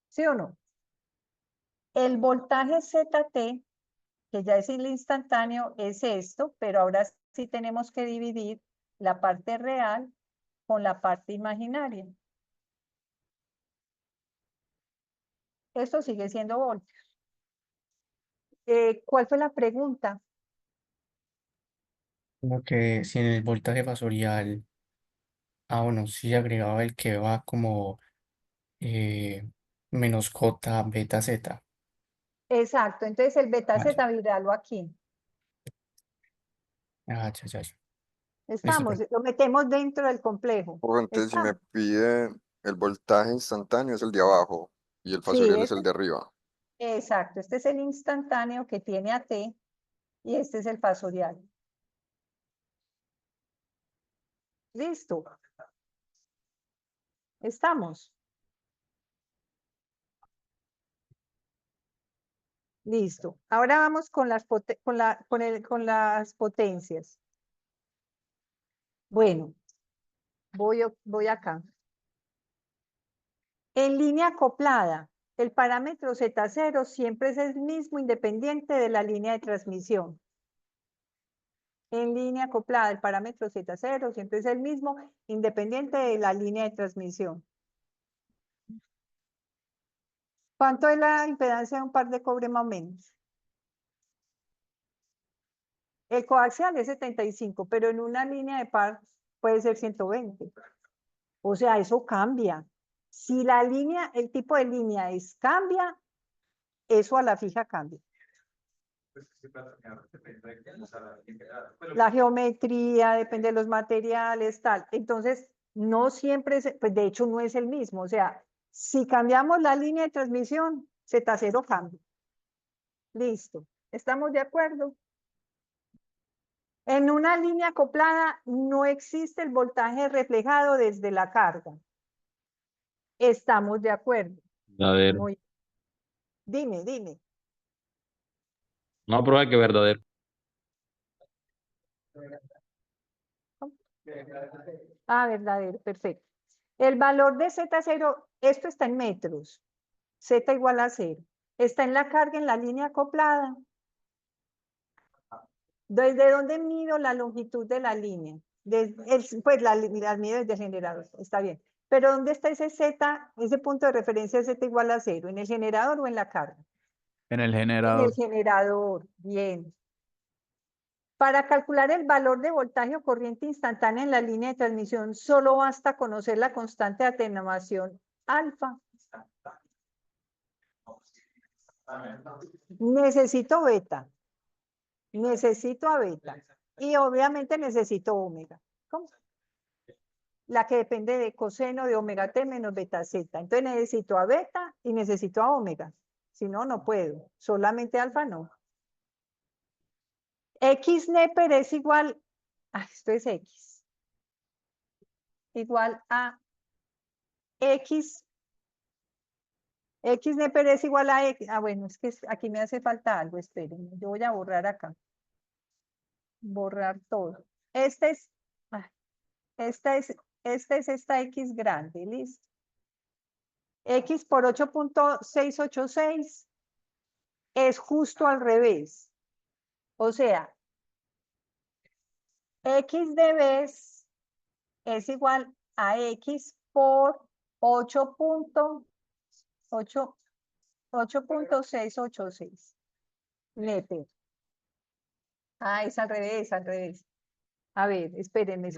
¿Sí o no? El voltaje ZT, que ya es el instantáneo, es esto, pero ahora sí tenemos que dividir la parte real con la parte imaginaria. Esto sigue siendo voltios. ¿Cuál fue la pregunta? Como que si en el voltaje fasorial, bueno, sí agregaba el que va como menos J beta Z. Exacto, entonces el beta Ah, Z viralo aquí. ya. Listo, Estamos, pues. lo metemos dentro del complejo. O entonces, si me Está. pide el voltaje instantáneo es el de abajo y el Sí, fasorial es el de arriba. exacto, este es el instantáneo que tiene a T y este es el fasorial. Listo. Estamos. Listo. Ahora vamos con las potencias. Bueno, voy acá. En línea acoplada, el parámetro Z0 siempre es el mismo independiente de la línea de transmisión. En línea acoplada, el parámetro Z0 siempre es el mismo independiente de la línea de transmisión. ¿Cuánto es la impedancia de un par de cobre más o menos? El coaxial es 75, pero en una línea de par puede ser 120. O sea, eso cambia. Si la línea, el tipo de línea cambia, eso a la fija cambia. La geometría, depende de los materiales, tal. Entonces, no siempre, pues de hecho no es el mismo. O sea, si cambiamos la línea de transmisión, Z0 cambia. Listo. ¿Estamos de acuerdo? En una línea acoplada no existe el voltaje reflejado desde la carga. Estamos de acuerdo. Verdadero. Muy. Dime. No, prueba que verdadero. Ah, verdadero, perfecto. El valor de Z0, esto está en metros. Z igual a 0. Está en la carga en la línea acoplada. ¿Desde dónde mido la longitud de la línea? Pues la mido desde el generador, está bien. Pero ¿dónde está ese Z, ese punto de referencia Z igual a 0? ¿En el generador o en la carga? En el En el generador. generador, bien. Para calcular el valor de voltaje o corriente instantánea en la línea de transmisión, solo basta conocer la constante de atenuación alfa. Necesito beta. Necesito a beta. Y obviamente necesito omega. ¿Cómo? La que depende de coseno de omega t menos beta z. Entonces necesito a beta y necesito a omega. Si no, no puedo. Solamente alfa no. X Neper es igual, esto es X, igual a X, X Neper es igual a X, bueno, es que aquí me hace falta algo, esperen, yo voy a borrar acá, borrar todo. Este es, esta X grande, listo. X por 8.686 es justo al revés, o sea, X de vez es igual a X por 8.686 Neper. Es al revés, al revés. A ver, espérenme.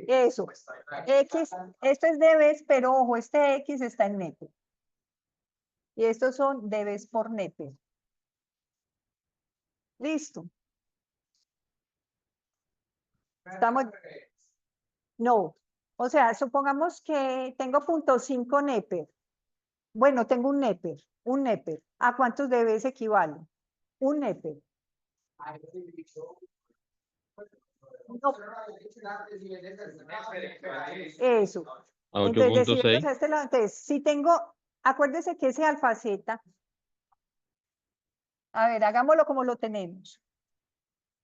Eso. X, esto es dBs, pero ojo, este X está en Neper. Y estos son dBs por Neper. Listo. Estamos. No. O sea, supongamos que tengo 0.5 Neper. Bueno, tengo un Neper. Un neper. ¿A cuántos de B se equivale? Un neper. No, eso. A Entonces, decidirnos 8.6. a este lado. Entonces, si tengo, acuérdese que ese alfa z, a ver, hagámoslo como lo tenemos.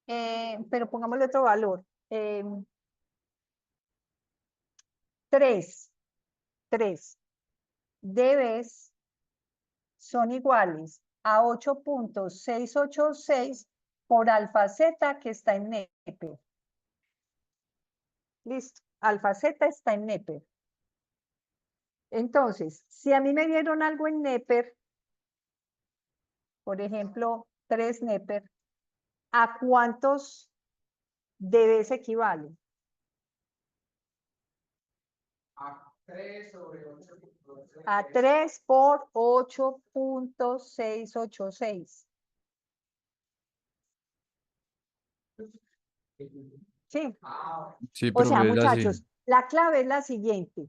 Pero pongámosle otro valor. 3 dBs son iguales a 8.686 por alfa z que está en neper. Listo, alfa z está en neper. Entonces, si a mí me dieron algo en neper, por ejemplo, 3 neper, ¿a cuántos dBs equivale? A 3 sobre 8. A 3 por 8.686. Sí, Sí, o sea, profe, es así. muchachos, la clave es la siguiente.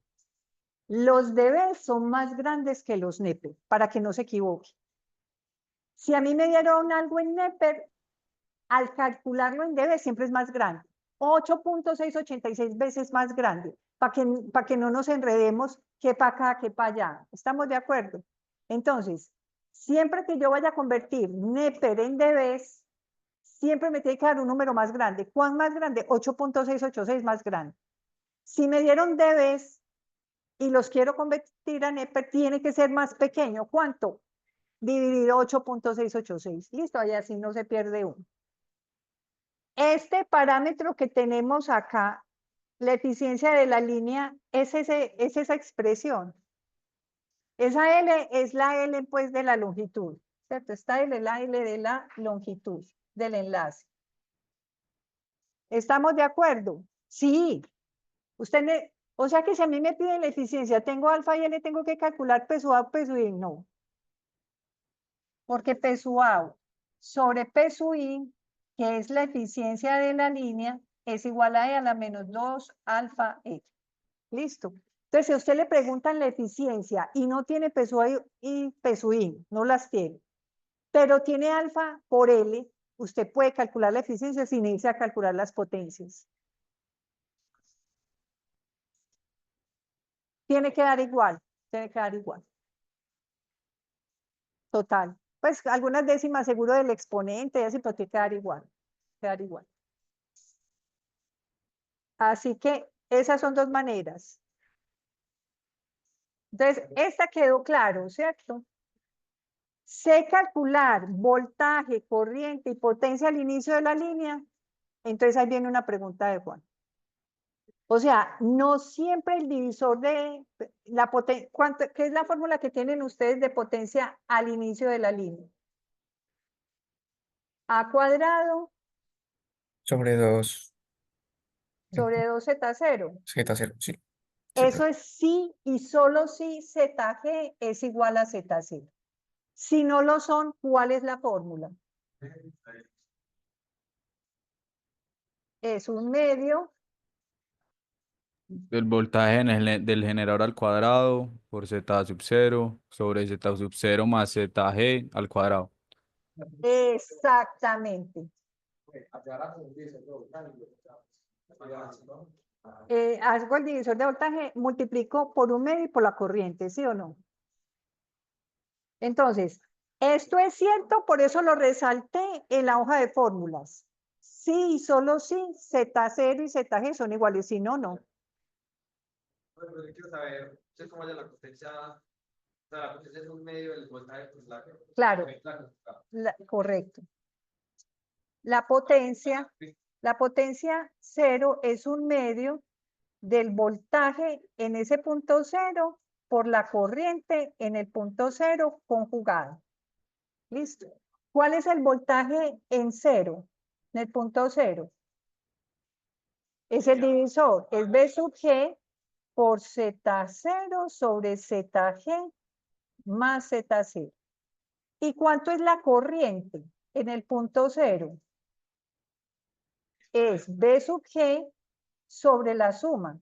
Los dBs son más grandes que los neper, para que no se equivoque. Si a mí me dieron algo en neper, al calcularlo en dB siempre es más grande. 8.686 veces más grande, para que no nos enredemos que para acá, que para allá. ¿Estamos de acuerdo? Entonces, siempre que yo vaya a convertir neper en dBs, siempre me tiene que dar un número más grande. ¿Cuán más grande? 8.686 más grande. Si me dieron dBs y los quiero convertir a neper, tiene que ser más pequeño. ¿Cuánto? Dividido 8.686. Listo, ahí así no se pierde uno. Este parámetro que tenemos acá, la eficiencia de la línea, es esa expresión. Esa L es la L pues de la longitud, ¿cierto? Esta L es la L de la longitud del enlace. ¿Estamos de acuerdo? Sí. O sea que si a mí me piden la eficiencia, tengo alfa y L, tengo que calcular P sub A, P sub I, no. Porque P sub A sobre P sub I, que es la eficiencia de la línea, es igual a E a la menos 2 alfa E. Listo. Entonces, si a usted le preguntan la eficiencia y no tiene P sub A y P sub I, no las tiene, pero tiene alfa por L, usted puede calcular la eficiencia sin irse a calcular las potencias. Tiene que dar igual, tiene que dar igual. Total. Pues algunas décimas seguro del exponente, así, pero tiene que dar igual. Quedar igual. Así que esas son dos maneras. Entonces, esta quedó claro, ¿cierto? Sé calcular voltaje, corriente y potencia al inicio de la línea. Entonces ahí viene una pregunta de Juan. O sea, no siempre el divisor de la potencia, ¿qué es la fórmula que tienen ustedes de potencia al inicio de la línea? A cuadrado Sobre 2 sobre 2z0. Z0, sí. Sí, Eso profe. es sí y solo si ZG es igual a Z0. Si no lo son, ¿cuál es la fórmula? Es un medio El voltaje del generador al cuadrado por Z sub 0 sobre Z sub 0 más ZG al cuadrado. exactamente. Hago el divisor de voltaje, multiplico por un medio y por la corriente, ¿sí o no? Entonces, esto es cierto, por eso lo resalté en la hoja de fórmulas. Sí y solo sí, Z0 y ZG son iguales, si no, no. Pero yo quiero saber, ¿usted cómo haya la potencia? O sea, la potencia es un medio del voltaje por la Claro, correcto. La potencia 0 es un medio del voltaje en ese punto 0 por la corriente en el punto 0 conjugada. ¿Listo? ¿Cuál es el voltaje en 0? En el punto 0. Es el divisor, es B sub G por Z0 sobre ZG más Z0. ¿Y cuánto es la corriente en el punto 0? Es B sub G sobre la suma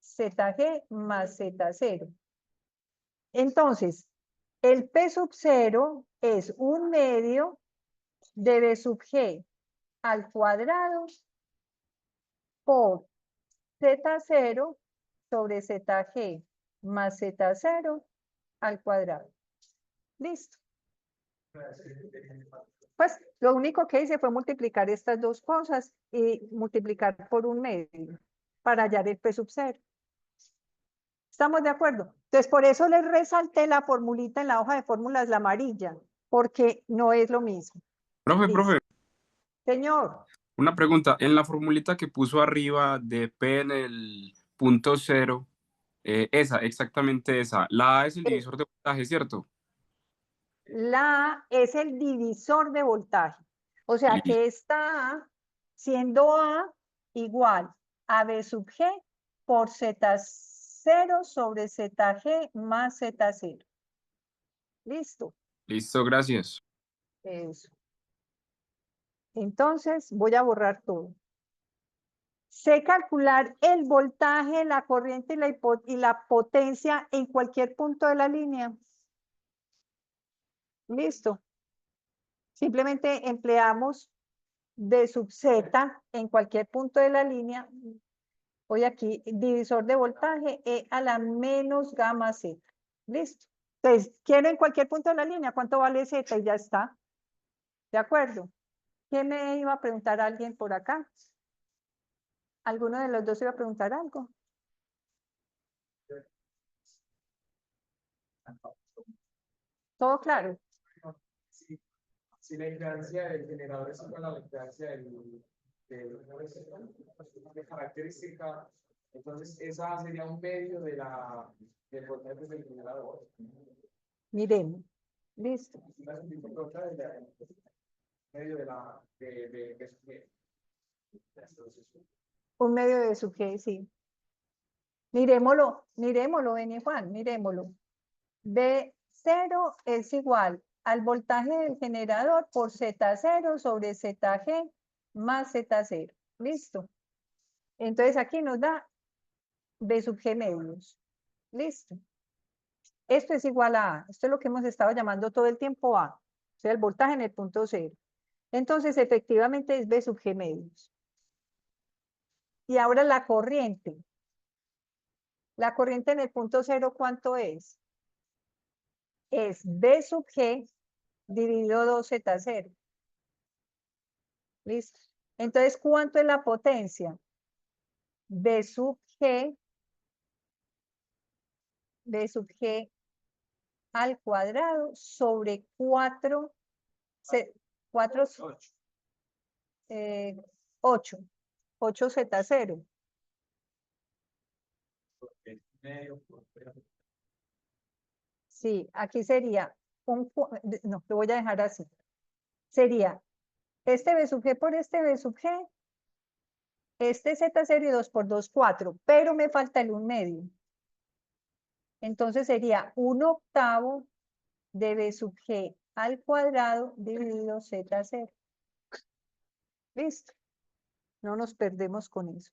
ZG más Z0. Entonces, El P sub 0 es 1/2 de B sub G al cuadrado por Z0 sobre ZG más Z0 al cuadrado. Listo. Pues lo único que hice fue multiplicar estas dos cosas y multiplicar por 1/2 para hallar el P sub 0. ¿Estamos de acuerdo? Entonces, por eso les resalté la formulita en la hoja de fórmulas, la amarilla, porque no es lo mismo. Profe, Listo. profe, Señor, una pregunta. En la formulita que puso arriba de P en el punto 0, esa, exactamente esa. La A es el divisor de voltaje, ¿cierto? la A es el divisor de voltaje. O sea Listo. que esta A, siendo A igual a B sub G por Z0 sobre ZG más Z0. Listo. Listo, gracias. Eso. Entonces voy a borrar todo. Sé calcular el voltaje, la corriente y la potencia en cualquier punto de la línea. Listo. Simplemente empleamos D sub Z en cualquier punto de la línea. Voy aquí, divisor de voltaje E a la menos gamma Z. Listo. Entonces, quiero en cualquier punto de la línea cuánto vale Z y ya está. ¿De acuerdo? ¿Quién me iba a preguntar a alguien por acá? ¿Alguno de los dos iba a preguntar algo? ¿Todo claro? Si la impedancia del generador es igual a la impedancia de característica, entonces esa sería un medio del voltaje del generador. Miremos. Listo. Medio de Un medio de su G, sí. Miremoslo, Beni Juan, miremoslo. B0 es igual al voltaje del generador por Z0 sobre ZG más Z0. Listo. Entonces aquí nos da B sub G medios. Listo. Esto es igual a A. Esto es lo que hemos estado llamando todo el tiempo A. O sea, el voltaje en el punto 0. Entonces, efectivamente es B sub G medios. Y ahora la corriente. La corriente en el punto 0, ¿cuánto es? Es B sub G dividido 2Z0. ¿Listo? Entonces, ¿cuánto es la potencia? B sub G al cuadrado sobre 8. 8Z0. Sí, aquí sería no, lo voy a dejar así. Sería este B sub G por este B sub G, este Z0 y 2 por 2, 4, pero me falta el 1/2. Entonces sería 1/8 de B sub G al cuadrado dividido Z0. Listo. No nos perdemos con eso.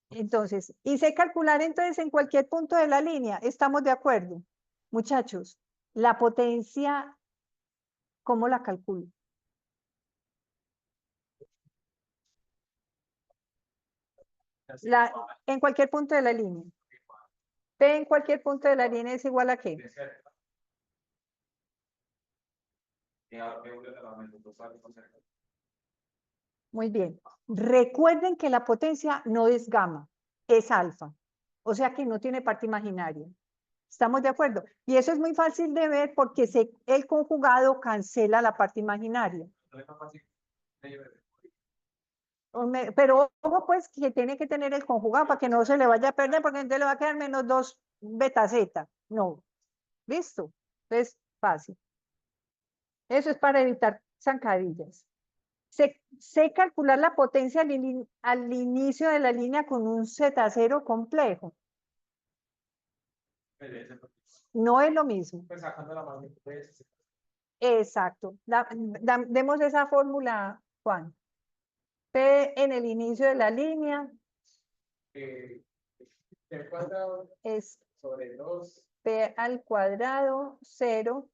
Entonces, y sé calcular entonces en cualquier punto de la línea. ¿Estamos de acuerdo? Muchachos, la potencia, ¿cómo la calculo? En cualquier punto de la línea. P en cualquier punto de la línea es igual a ¿qué? Muy bien. Recuerden que la potencia no es gamma, es alfa. O sea que no tiene parte imaginaria. ¿Estamos de acuerdo? Y eso es muy fácil de ver porque el conjugado cancela la parte imaginaria. Pero ojo pues que tiene que tener el conjugado para que no se le vaya a perder porque entonces le va a quedar menos 2 beta z. No. ¿Listo? Es fácil. Eso es para evitar zancadillas. Sé calcular la potencia al inicio de la línea con un Z0 complejo. No es lo mismo. Exacto. Demos esa fórmula, Juan. P en el inicio de la línea. El cuadrado es sobre 2. b al cuadrado 0.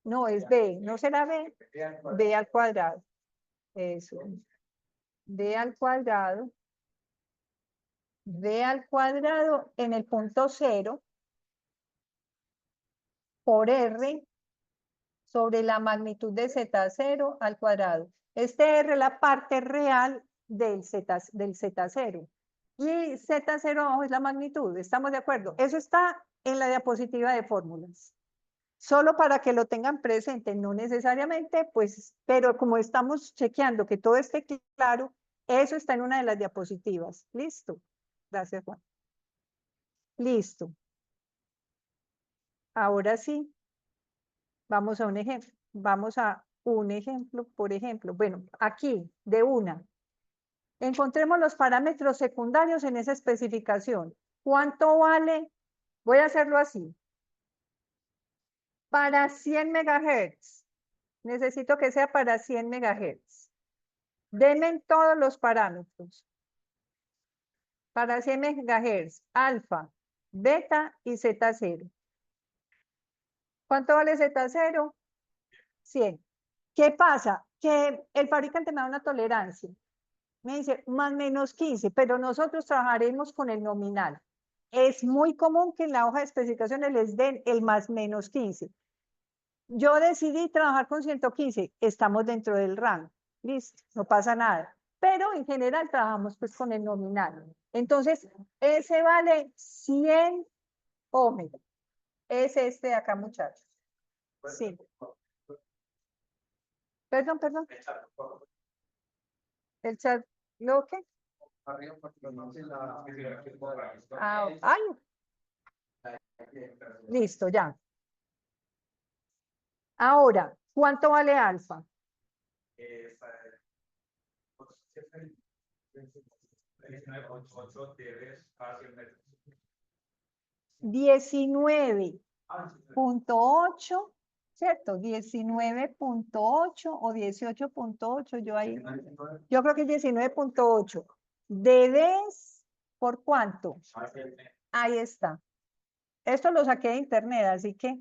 No, es b, ¿no será b? B al cuadrado. Eso. B al cuadrado. B al cuadrado en el punto 0 por R sobre la magnitud de Z0 al cuadrado. Este R es la parte real del Z0. Y Z0 abajo es la magnitud, ¿estamos de acuerdo? Eso está en la diapositiva de fórmulas. Solo para que lo tengan presente, no necesariamente, pues, pero como estamos chequeando que todo esté claro, eso está en una de las diapositivas. ¿Listo? Gracias, Juan. Listo. Ahora sí, vamos a un ejemplo. Vamos a un ejemplo, por ejemplo. Bueno, aquí, de una. Encontremos los parámetros secundarios en esa especificación. ¿Cuánto vale? Voy a hacerlo así. Para 100 MHz. Necesito que sea para 100 MHz. Denme todos los parámetros. Para 100 MHz, alfa, beta y Z0. ¿Cuánto vale Z0? 100. ¿Qué pasa? Que el fabricante me da una tolerancia. Me dice más menos 15, pero nosotros trabajaremos con el nominal. Es muy común que en la hoja de especificaciones les den el más menos 15. Yo decidí trabajar con 115, estamos dentro del rango. Listo, no pasa nada. Pero en general trabajamos pues con el nominal. Entonces, ese vale 100 ohms. Es este de acá, muchachos. Sí. Perdón. El chat, ¿lo qué? Ah, ay. Listo, ya. Ahora, ¿cuánto vale alfa? 19.8, ¿cierto? 19.8 o 18.8, yo creo que es 19.8. ¿Debes por cuánto? Ahí está. Esto lo saqué de internet, así que.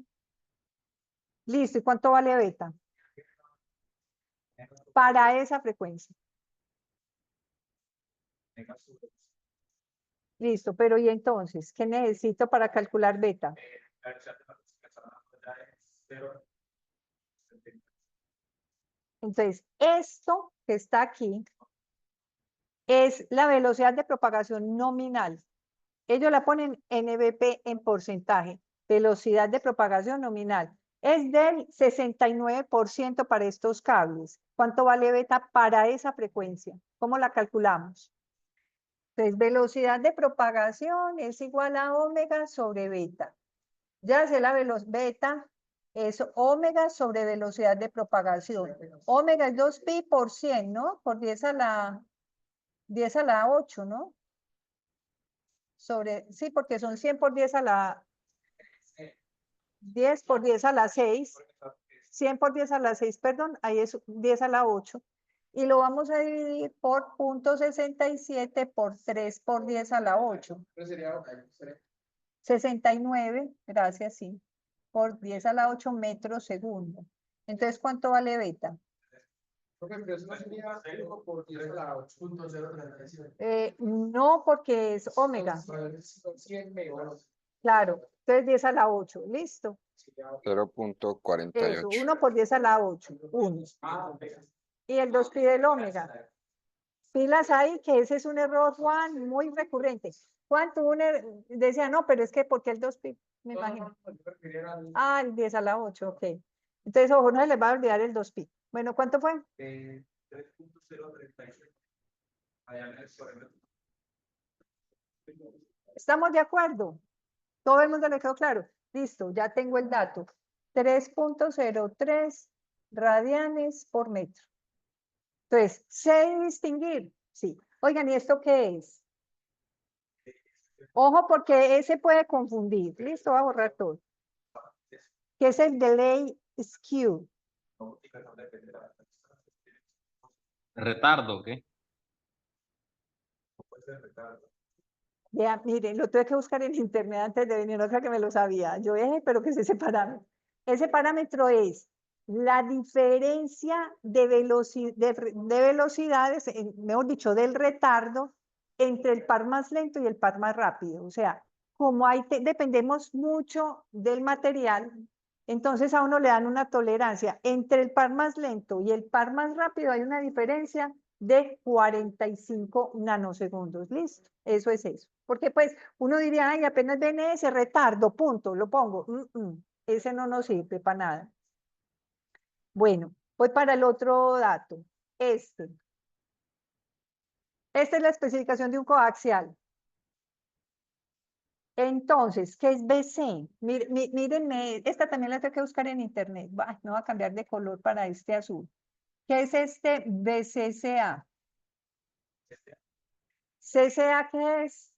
Listo, ¿y cuánto vale beta? Para esa frecuencia. Listo, pero ¿y entonces? ¿Qué necesito para calcular beta? Entonces, esto que está aquí es la velocidad de propagación nominal. Ellos la ponen NBP en porcentaje, velocidad de propagación nominal. Es del 69% para estos cables. ¿Cuánto vale beta para esa frecuencia? ¿Cómo la calculamos? Entonces, velocidad de propagación es igual a omega sobre beta. Ya sé la velocidad beta es omega sobre velocidad de propagación. Omega es 2pi por 100, ¿no? Por 10 a la 8, ¿no? Sí, porque son 100 por 10 a la 10 por 10 a la 6. 100 por 10 a la 6, perdón, ahí es 10 a la 8. Y lo vamos a dividir por 0.67 por 3 por 10 a la 8. 69, gracias, sí. Por 10 a la 8 metros segundo. Entonces, ¿cuánto vale beta? No, porque es omega. Claro, entonces 10 a la 8, listo. 0.48. Eso, 1 por 10 a la 8, 1. Y el 2 pide el omega. Pilas ahí, que ese es un error, Juan, muy recurrente. Juan tuvo decía, no, pero es que porque el 2 pi, me imagino. Ah, el 10 a la 8, ok. Entonces, ojo, no se les va a olvidar el 2 pi. Bueno, ¿cuánto fue? 3.036. ¿Estamos de acuerdo? ¿Todo el mundo le quedó claro? Listo, ya tengo el dato. 3.03 radianes por metro. Entonces, ¿sé distinguir? Sí. Oigan, ¿y esto qué es? Ojo, porque ese puede confundir. Listo, voy a borrar todo. ¿Qué es el delay skew? ¿Retardo qué? Vea, miren, lo tuve que buscar en internet antes de venir, no creo que me lo sabía. Yo dije, pero ¿qué es ese parámetro? Ese parámetro es la diferencia de, de velocidades, mejor dicho, del retardo entre el par más lento y el par más rápido. O sea, como ahí dependemos mucho del material, entonces a uno le dan una tolerancia. Entre el par más lento y el par más rápido hay una diferencia de 45 nanosegundos. Listo, eso es eso. Porque pues uno diría, ay, apenas viene ese retardo, punto, lo pongo. Ese no nos sirve para nada. Bueno, voy para el otro dato. Esta es la especificación de un coaxial. Entonces, ¿qué es BC? Mírenme, esta también la tengo que buscar en internet. Bah, no va a cambiar de color para este azul. ¿Qué es este BCCA? ¿CCA qué es?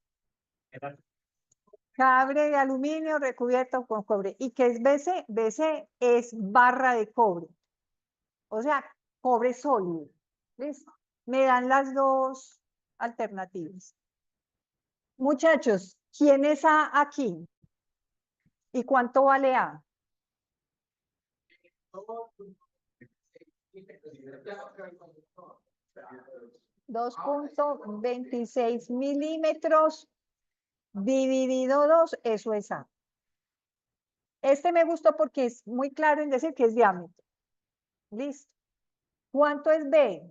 Cable de aluminio recubierto con cobre. ¿Y qué es BC? BC es barra de cobre. O sea, cobre sólido. ¿Listo? Me dan las dos alternativas. Muchachos, ¿quién es A aquí? ¿Y cuánto vale A? 2.26 milímetros dividido 2, eso es A. Este me gustó porque es muy claro en decir que es diámetro. Listo. ¿Cuánto es B?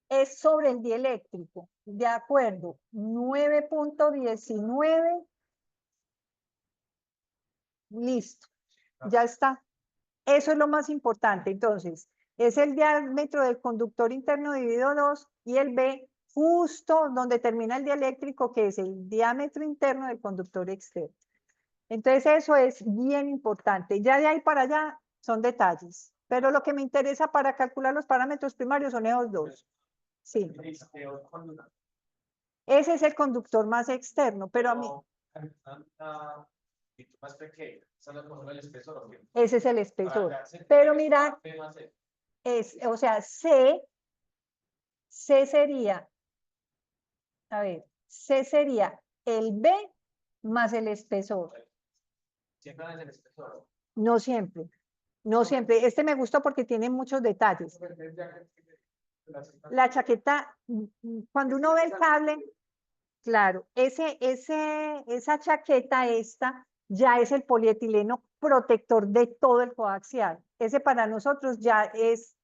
Es sobre el dieléctrico. De acuerdo. 9.19. Listo. Ya está. Eso es lo más importante. Entonces, es el diámetro del conductor interno dividido 2 y el B justo donde termina el dieléctrico, que es el diámetro interno del conductor externo. Entonces, eso es bien importante. Ya de ahí para allá son detalles. Pero lo que me interesa para calcular los parámetros primarios son esos dos. Sí. Ese es el conductor más externo, pero a mí... Ese es el espesor. Pero mira, o sea, C sería, a ver, C sería el B más el espesor. Siempre es el espesor. No siempre, no siempre. Este me gustó porque tiene muchos detalles. La chaqueta, cuando uno ve el cable, claro, esa chaqueta esta ya es el polietileno protector de todo el coaxial. Ese para nosotros ya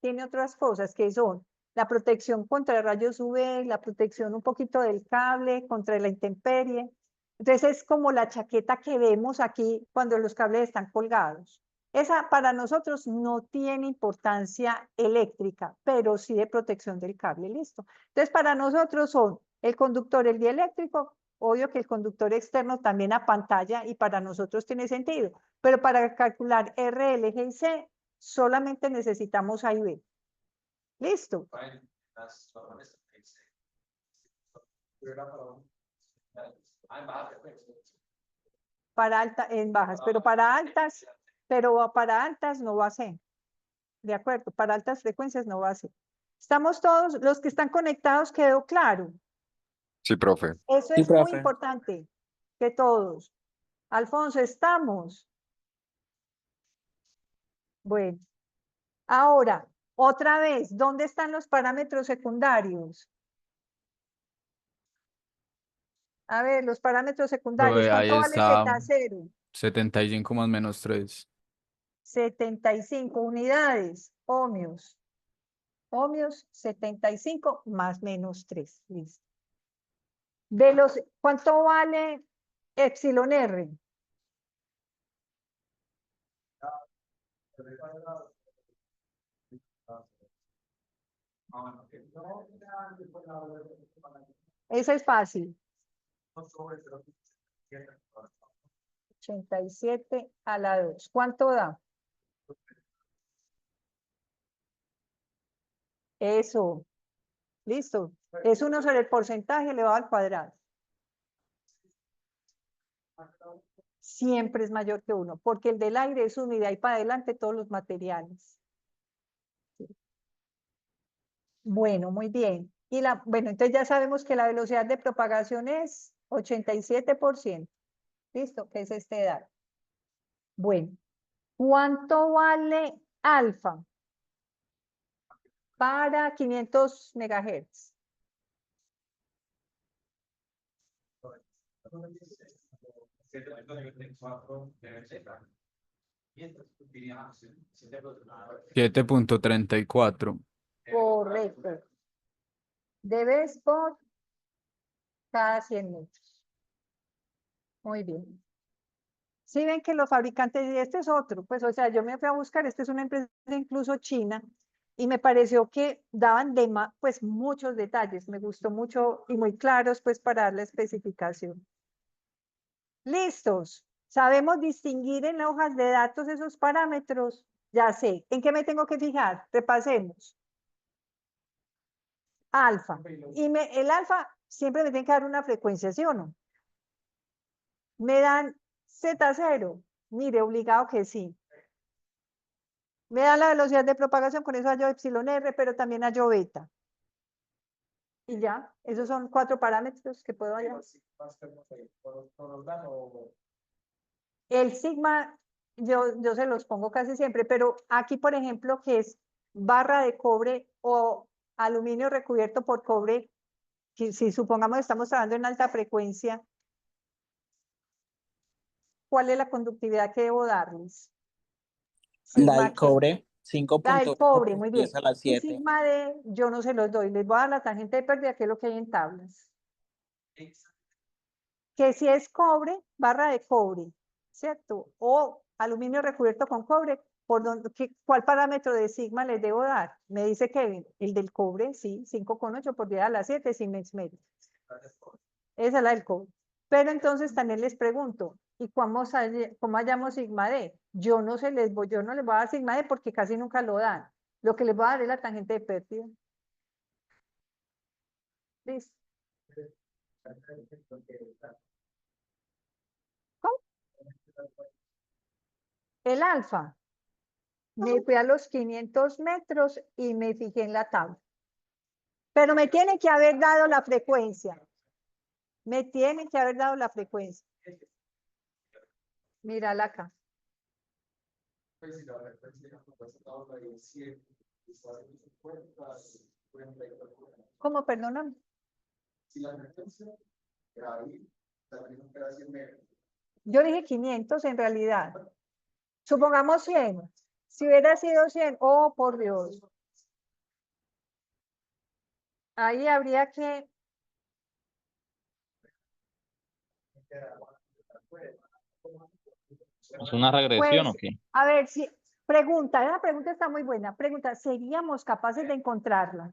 tiene otras cosas que son la protección contra rayos UV, la protección un poquito del cable, contra la intemperie. Entonces es como la chaqueta que vemos aquí cuando los cables están colgados. Esa para nosotros no tiene importancia eléctrica, pero sí de protección del cable, listo. Entonces para nosotros son el conductor, el dieléctrico, obvio que el conductor externo también a pantalla y para nosotros tiene sentido, pero para calcular R, L, G y C solamente necesitamos A y B. Listo. Para alta, en bajas, pero para altas no va a ser. De acuerdo, para altas frecuencias no va a ser. Estamos todos, los que están conectados, ¿quedó claro? Sí, profe. Eso Sí, es muy profe. importante, que todos. Alfonso, ¿estamos? Bueno, ahora, otra vez, ¿dónde están los parámetros secundarios? A ver, los parámetros secundarios, Ahí ¿cuánto vale está Z0? 75 más menos 3. 75 unidades, ohmios. Ohmios, 75 más menos 3. Listo. ¿Cuánto vale epsilon R? Esa es fácil. 87 a la 2. ¿Cuánto da? Eso. Listo. Es 1 sobre el porcentaje elevado al cuadrado. Siempre es mayor que 1, porque el del aire es 1 y de ahí para adelante todos los materiales. Bueno, muy bien. Bueno, entonces ya sabemos que la velocidad de propagación es 87%. ¿Listo? Que es este dato. Bueno, ¿cuánto vale alfa para 500 megahertz? ¿7.34 7.34. Correcto. Debes por cada 100 metros. Muy bien. Si ven que los fabricantes, y este es otro, pues o sea, yo me fui a buscar, esta es una empresa incluso china, y me pareció que daban pues muchos detalles, me gustó mucho y muy claros pues para dar la especificación. ¿Listos? ¿Sabemos distinguir en las hojas de datos esos parámetros? Ya sé. ¿En qué me tengo que fijar? Repasemos. Alfa. Y el alfa siempre me tiene que dar una frecuencia, ¿sí o no? Me dan Z0. Mire, obligado que sí. Me da la velocidad de propagación, con eso hallo epsilon R, pero también hallo beta. Y ya, esos son 4 parámetros que puedo hallar. El sigma, yo se los pongo casi siempre, pero aquí, por ejemplo, que es barra de cobre o aluminio recubierto por cobre, que si supongamos que estamos trabajando en alta frecuencia, ¿cuál es la conductividad que debo darles? La del Sigma ¿qué? cobre, La del 5.1 cobre, por muy 10 bien. a la Y 7. sigma D, yo no se los doy, les voy a dar la tangente de pérdida, que es lo que hay en tablas. Que si es cobre, barra de cobre, ¿cierto? O aluminio recubierto con cobre, ¿cuál parámetro de sigma les debo dar? Me dice Kevin, el del cobre, sí, 5,8 por 10 a la 7, Siemens medio. Esa es la del cobre. Pero entonces también les pregunto, ¿y cómo hallamos sigma D? Yo no les voy a dar sigma D porque casi nunca lo dan. Lo que les voy a dar es la tangente de pérdida. ¿Listo? ¿Cómo? El alfa. Me fui a los 500 metros y me fijé en la tabla. Pero me tiene que haber dado la frecuencia. Me tiene que haber dado la frecuencia. Mírala acá. ¿Cómo? Perdóname. Yo dije 500 en realidad. Supongamos 100. Si hubiera sido 100, oh, por Dios. Ahí habría que... ¿Es una regresión o Pues, qué? a ver, si... Pregunta, la pregunta está muy buena. Pregunta, ¿seríamos capaces de encontrarla?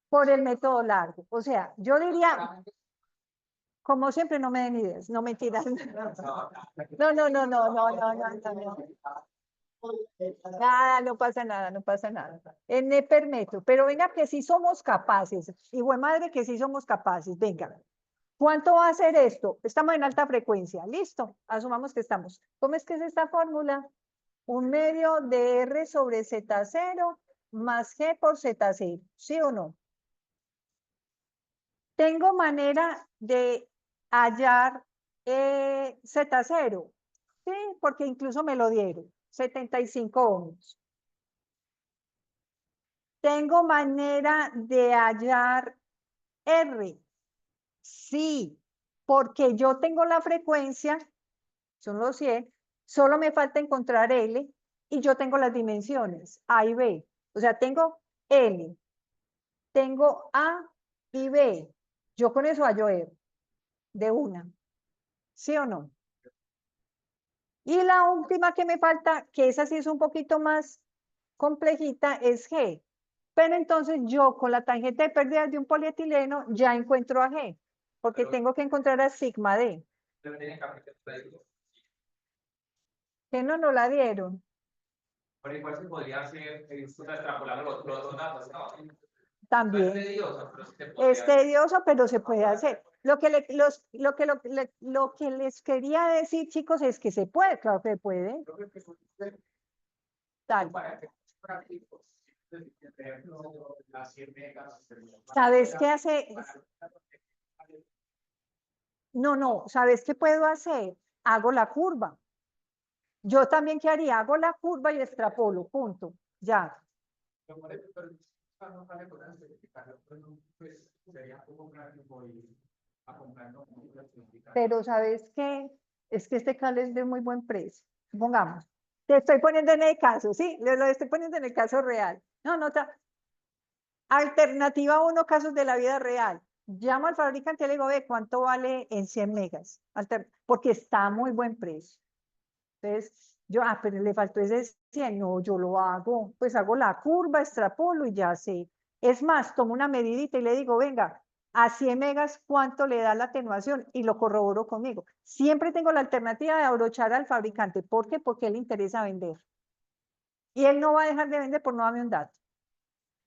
Por el método largo. O sea, yo diría, como siempre, no me den ideas, no mentiras. No, no, no, no, no, no, no, no, no. Nada, no pasa nada, no pasa nada. En Neper metro, pero venga que sí somos capaces. Y buen madre que sí somos capaces. Venga. ¿Cuánto va a ser esto? Estamos en alta frecuencia. ¿Listo? Asumamos que estamos. ¿Cómo es que es esta fórmula? Un medio de R sobre Z0 más G por Z0. ¿Sí o no? Tengo manera de hallar Z0. Sí, porque incluso me lo dieron. 75 ohms. Tengo manera de hallar R. Sí, porque yo tengo la frecuencia, son los 100, solo me falta encontrar L y yo tengo las dimensiones A y B. O sea, tengo L, tengo A y B. Yo con eso hallo R de una. ¿Sí o no? Y la última que me falta, que esa sí es un poquito más complejita, es G. Pero entonces yo con la tangente de pérdida de un polietileno ya encuentro a G, porque tengo que encontrar a sigma D. Que no la dieron. Pero igual se podría hacer extrapolando los dos datos, ¿no? También. Es tedioso, pero sí se podría Es tedioso, pero se puede hacer. Lo que les quería decir, chicos, es que se puede, claro que se puede. Tal. ¿Sabes qué hace? No, ¿sabes qué puedo hacer? Hago la curva. Yo también, ¿qué haría? Hago la curva y extrapolo, punto. Ya. Pero ¿sabes qué? Es que este cable es de muy buen precio. Supongamos. Te estoy poniendo en el caso, ¿sí? Lo estoy poniendo en el caso real. No, alternativa 1, casos de la vida real. Llamo al fabricante y le digo, ve, ¿cuánto vale en 100 megas? Porque está a muy buen precio. Entonces, pero le faltó ese 100, no, yo lo hago, pues hago la curva, extrapolo y ya sé. Es más, tomo una medidita y le digo, venga, a 100 megas, ¿cuánto le da la atenuación? Y lo corroboro conmigo. Siempre tengo la alternativa de abrochar al fabricante. ¿Por qué? Porque a él le interesa vender. Y él no va a dejar de vender por no darme un dato.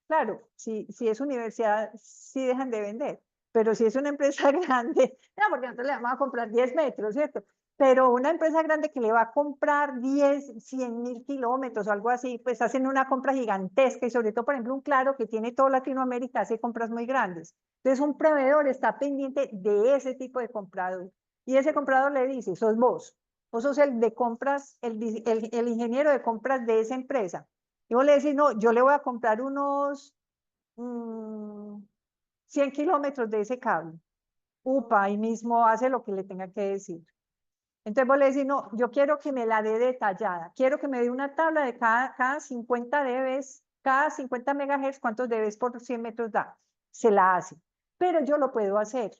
Claro, si es universidad, sí dejan de vender, pero si es una empresa grande, no, porque nosotros le vamos a comprar 10 metros, ¿cierto? Pero una empresa grande que le va a comprar 10, 100.000 kilómetros o algo así, pues hacen una compra gigantesca y sobre todo, por ejemplo, un Claro que tiene toda Latinoamérica hace compras muy grandes. Entonces, un proveedor está pendiente de ese tipo de comprador y ese comprador le dice, sos vos sos el de compras, el ingeniero de compras de esa empresa. Y vos le decís, no, yo le voy a comprar unos 100 kilómetros de ese cable. Upa, ahí mismo hace lo que le tenga que decir. Entonces vos le decís, no, yo quiero que me la dé detallada. Quiero que me dé una tabla de cada 50 dBs, cada 50 megahertz, cuántos dBs por 100 metros da. Se la hace. Pero yo lo puedo hacer.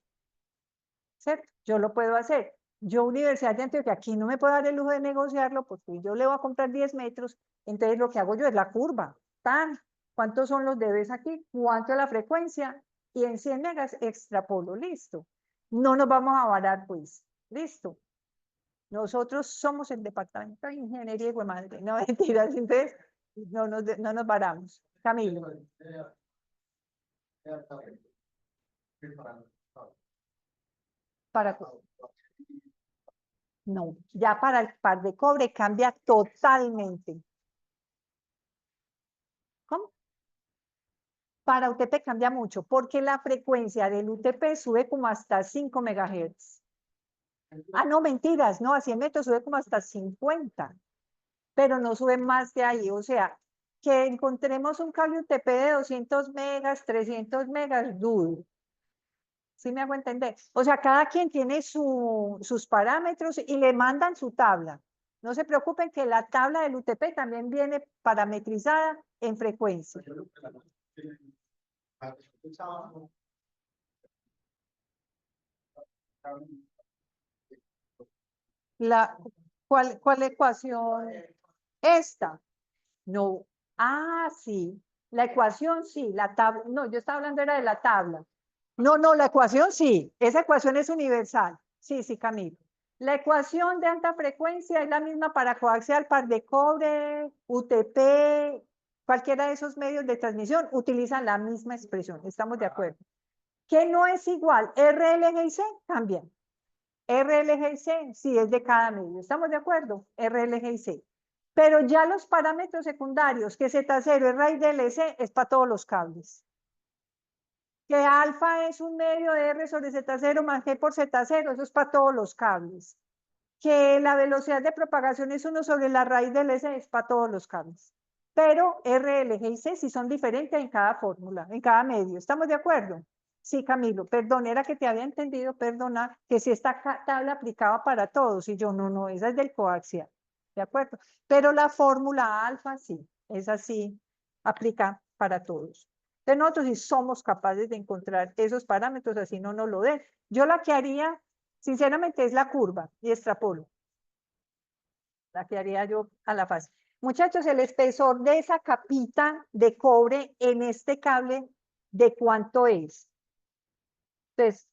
¿Cierto? Yo lo puedo hacer. Yo, Universidad de Antioquia, aquí no me puedo dar el lujo de negociarlo porque yo le voy a comprar 10 metros, entonces lo que hago yo es la curva. Tan, ¿cuántos son los dBs aquí? ¿Cuánto es la frecuencia? Y en 100 megas extrapolo, listo. No nos vamos a varar, pues. Listo. Nosotros somos el departamento de ingeniería y madre. No, mentiras, entonces no nos varamos. Camilo. Para No, ya para el par de cobre cambia totalmente. ¿Cómo? Para UTP cambia mucho, porque la frecuencia del UTP sube como hasta 5 megahertz. Ah, no, mentiras, no, a 100 metros sube como hasta 50, pero no sube más de ahí. O sea, que encontremos un cable UTP de 200 megas, 300 megas, dudo. ¿Sí me hago entender? O sea, cada quien tiene sus parámetros y le mandan su tabla. No se preocupen que la tabla del UTP también viene parametrizada en frecuencia. La, ¿cuál ecuación? Esta. No. Ah, sí. La ecuación sí. La tabla. No, yo estaba hablando era de la tabla. No, la ecuación sí. Esa ecuación es universal. Sí, Camilo. La ecuación de alta frecuencia es la misma para coaxial, par de cobre, UTP, cualquiera de esos medios de transmisión utilizan la misma expresión. Estamos de acuerdo. ¿Qué no es igual? RLG y C cambian. RLG y C sí es de cada medio. ¿Estamos de acuerdo? RLG y C. Pero ya los parámetros secundarios, que Z0 es raíz de LC, es para todos los cables. Que alfa es un medio de R sobre Z0 más G por Z0, eso es para todos los cables. Que la velocidad de propagación es 1 sobre la raíz del S, es para todos los cables. Pero R, L, G y C sí son diferentes en cada fórmula, en cada medio. ¿Estamos de acuerdo? Sí, Camilo, perdón, era que te había entendido, perdona, que si esta tabla aplicaba para todos, y yo, no, esa es del coaxial, ¿de acuerdo? Pero la fórmula alfa sí, esa sí aplica para todos. Entonces nosotros sí somos capaces de encontrar esos parámetros, así no nos lo den. Yo la que haría, sinceramente, es la curva y extrapolo. La que haría yo a la fase. Muchachos, el espesor de esa capita de cobre en este cable, ¿de cuánto es? Entonces,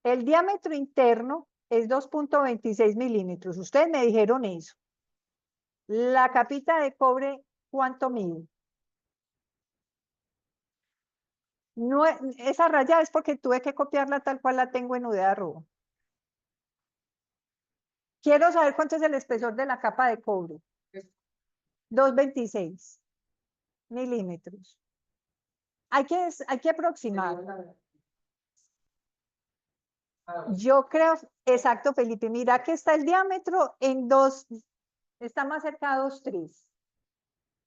el diámetro interno es 2.26 milímetros. Ustedes me dijeron eso. La capita de cobre, ¿cuánto mide? No, esa raya es porque tuve que copiarla tal cual la tengo en UDA rojo. Quiero saber cuánto es el espesor de la capa de cobre. 2.26. milímetros. Hay que aproximar. Yo creo, exacto, Felipe, mira que está el diámetro en 2, está más cerca de 2,3.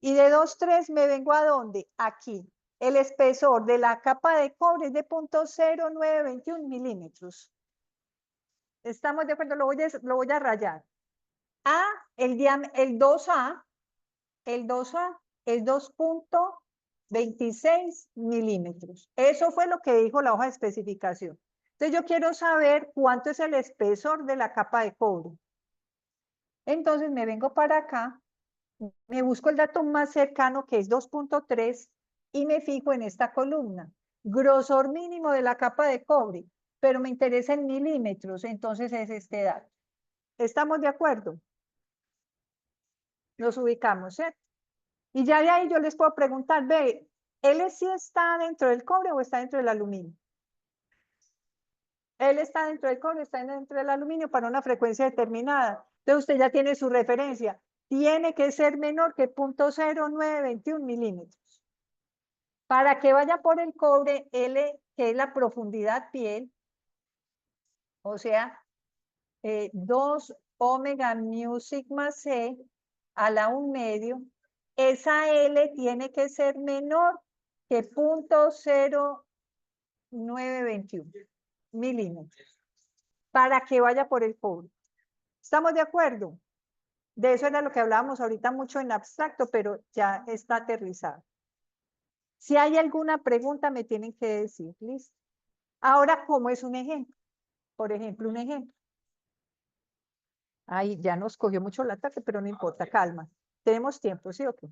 Y de 2,3 me vengo a dónde? Aquí. El espesor de la capa de cobre es de 0.0921 milímetros. ¿Estamos de acuerdo? Lo voy a rayar. El 2A es 2.26 milímetros. Eso fue lo que dijo la hoja de especificación. Entonces yo quiero saber cuánto es el espesor de la capa de cobre. Entonces me vengo para acá, me busco el dato más cercano que es 2.3 y me fijo en esta columna. Grosor mínimo de la capa de cobre, pero me interesa en milímetros, entonces es este dato. ¿Estamos de acuerdo? Nos ubicamos, ¿cierto? Y ya de ahí yo les puedo preguntar, ve, ¿él sí está dentro del cobre o está dentro del aluminio? Él está dentro del cobre, está dentro del aluminio para una frecuencia determinada. Entonces usted ya tiene su referencia. Tiene que ser menor que 0.0921 milímetros. Para que vaya por el cobre, L, que es la profundidad piel, o sea, 2 omega mu sigma c a la 1/2, esa L tiene que ser menor que 0.0921 milímetros para que vaya por el cobre. ¿Estamos de acuerdo? De eso era lo que hablábamos ahorita mucho en abstracto, pero ya está aterrizado. Si hay alguna pregunta, me tienen que decir, ¿listo? Ahora, ¿cómo es un ejemplo? Por ejemplo, un ejemplo. Ahí ya nos cogió mucho la tarde, pero no importa, calma. Tenemos tiempo, ¿sí o qué?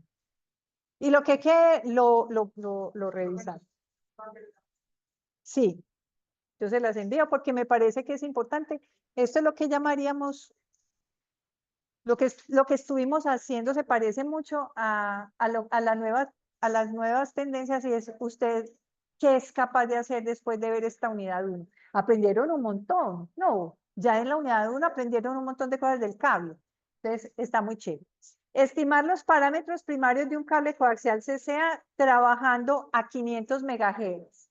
Y lo que quede, lo revisamos. Sí, yo se las envío porque me parece que es importante. Esto es lo que llamaríamos, lo que estuvimos haciendo se parece mucho a las nuevas tendencias y es usted qué es capaz de hacer después de ver esta unidad 1. Aprendieron un montón, no, ya en la unidad 1 aprendieron un montón de cosas del cable. Entonces está muy chévere. Estimar los parámetros primarios de un cable coaxial CCA trabajando a 500 MHz.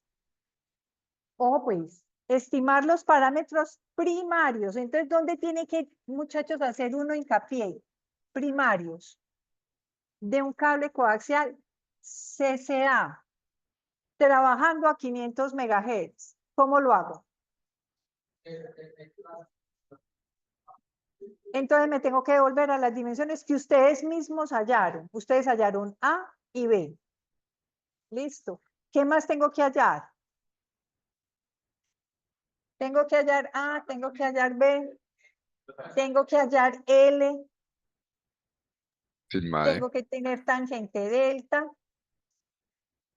Ojo pues, estimar los parámetros primarios. Entonces, ¿dónde tiene que, muchachos, hacer uno hincapié? Primarios de un cable coaxial CCA, trabajando a 500 MHz. ¿Cómo lo hago? Entonces me tengo que devolver a las dimensiones que ustedes mismos hallaron. Ustedes hallaron A y B. Listo. ¿Qué más tengo que hallar? Tengo que hallar A, tengo que hallar B, tengo que hallar L, Sigma D. tengo que tener tangente delta,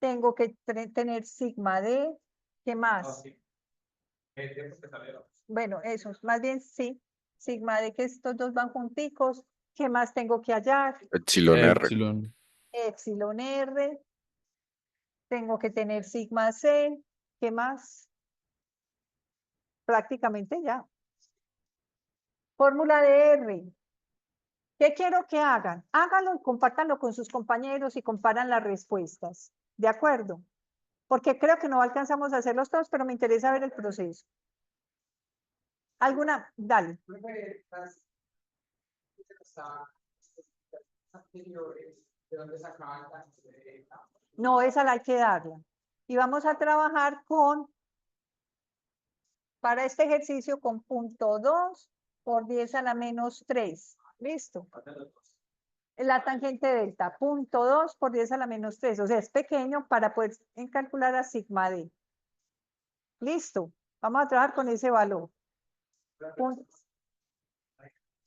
tengo que tener sigma D. ¿Qué más? Bueno, esos, más bien sí. Sigma D, que estos dos van junticos. ¿Qué más tengo que hallar? Epsilon R. Epsilon. Epsilon R. Tengo que tener sigma C. ¿Qué más? Prácticamente ya. Fórmula de R. ¿Qué quiero que hagan? Háganlo y compártanlo con sus compañeros y comparan las respuestas. ¿De acuerdo? Porque creo que no alcanzamos a hacerlos todos, pero me interesa ver el proceso. ¿Alguna? Dale. No, esa la hay que darla. Y vamos a trabajar para este ejercicio con 0.2 por 10 a la menos 3. ¿Listo? La tangente delta, 0.2 por 10 a la menos 3. O sea, es pequeño para poder calcular a sigma D. ¿Listo? Vamos a trabajar con ese valor.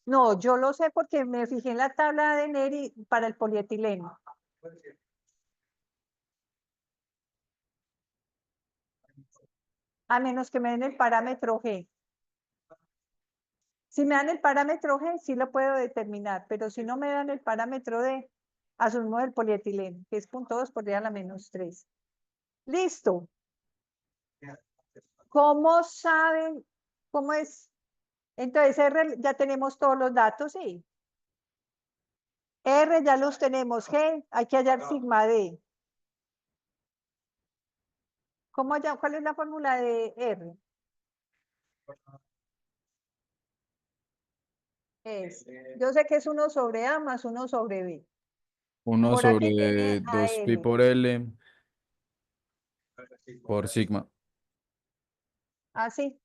No, yo lo sé porque me fijé en la tabla de Neri para el polietileno. A menos que me den el parámetro G. Si me dan el parámetro G, sí lo puedo determinar, pero si no me dan el parámetro D, asumo el polietileno, que es 0.2 por 10 a la menos 3. Listo. ¿Cómo saben cómo es? Entonces, R, ya tenemos todos los datos, sí. R ya los tenemos. G, hay que hallar sigma D. ¿Cuál es la fórmula de R? Yo sé que es 1 sobre A más 1 sobre B. 1 Por aquí tiene sobre 2pi AL. por L por sigma. Así.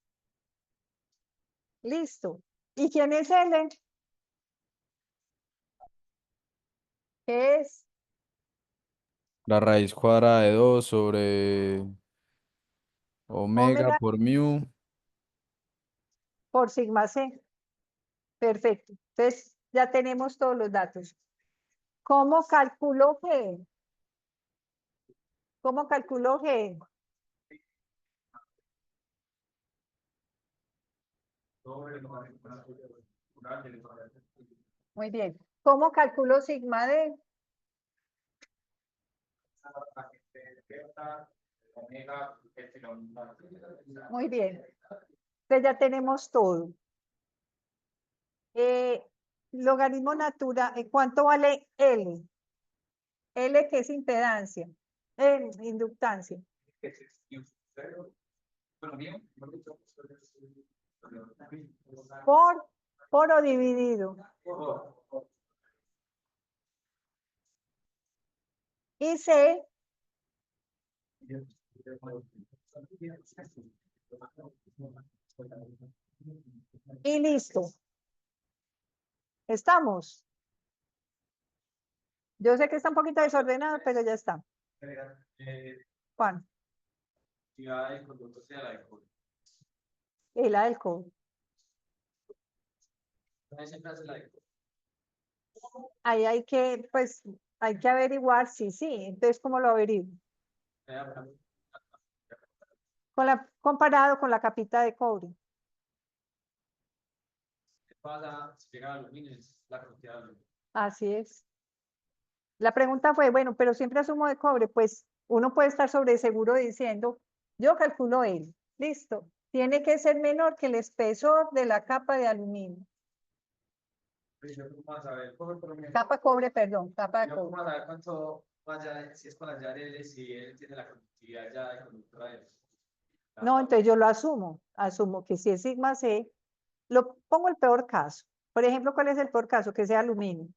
Listo. ¿Y quién es L? ¿Qué es? La raíz cuadrada de 2 sobre omega Omega por mu. por sigma C. Perfecto. Entonces, ya tenemos todos los datos. ¿Cómo calculo G? ¿Cómo calculo G? Muy bien. ¿Cómo calculo sigma D? Muy bien. Entonces ya tenemos todo. Logaritmo natural. ¿Cuánto vale L? L que es impedancia. Inductancia. Por o dividido. Y C. Y listo. ¿Estamos? Yo sé que está un poquito desordenado, pero ya está. Juan. Y la del codo. Ahí hay que, pues, hay que averiguar si sí. Entonces, ¿cómo lo averiguo? Comparado con la capita de cobre. Así es. La pregunta fue, bueno, pero siempre asumo de cobre, pues uno puede estar sobre seguro diciendo, yo calculo él, listo, tiene que ser menor que el espesor de la capa de aluminio. Capa cobre, perdón, capa de cobre. Si es para hallar L, si él tiene la conductividad ya de conductora de No, entonces yo lo asumo que si es sigma C, lo pongo el peor caso. Por ejemplo, ¿cuál es el peor caso? Que sea aluminio.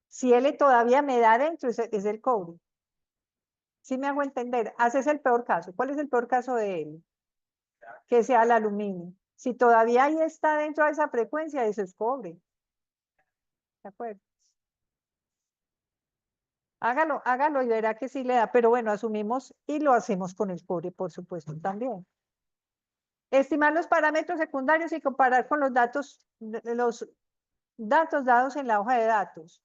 Si L todavía me da dentro, es el cobre. ¿Sí me hago entender? Haces el peor caso. ¿Cuál es el peor caso de L? Que sea el aluminio. Si todavía ahí está dentro de esa frecuencia, eso es cobre. ¿De acuerdo? Hágalo y verá que sí le da. Pero bueno, asumimos y lo hacemos con el cobre, por supuesto, también. Estimar los parámetros secundarios y comparar con los datos dados en la hoja de datos.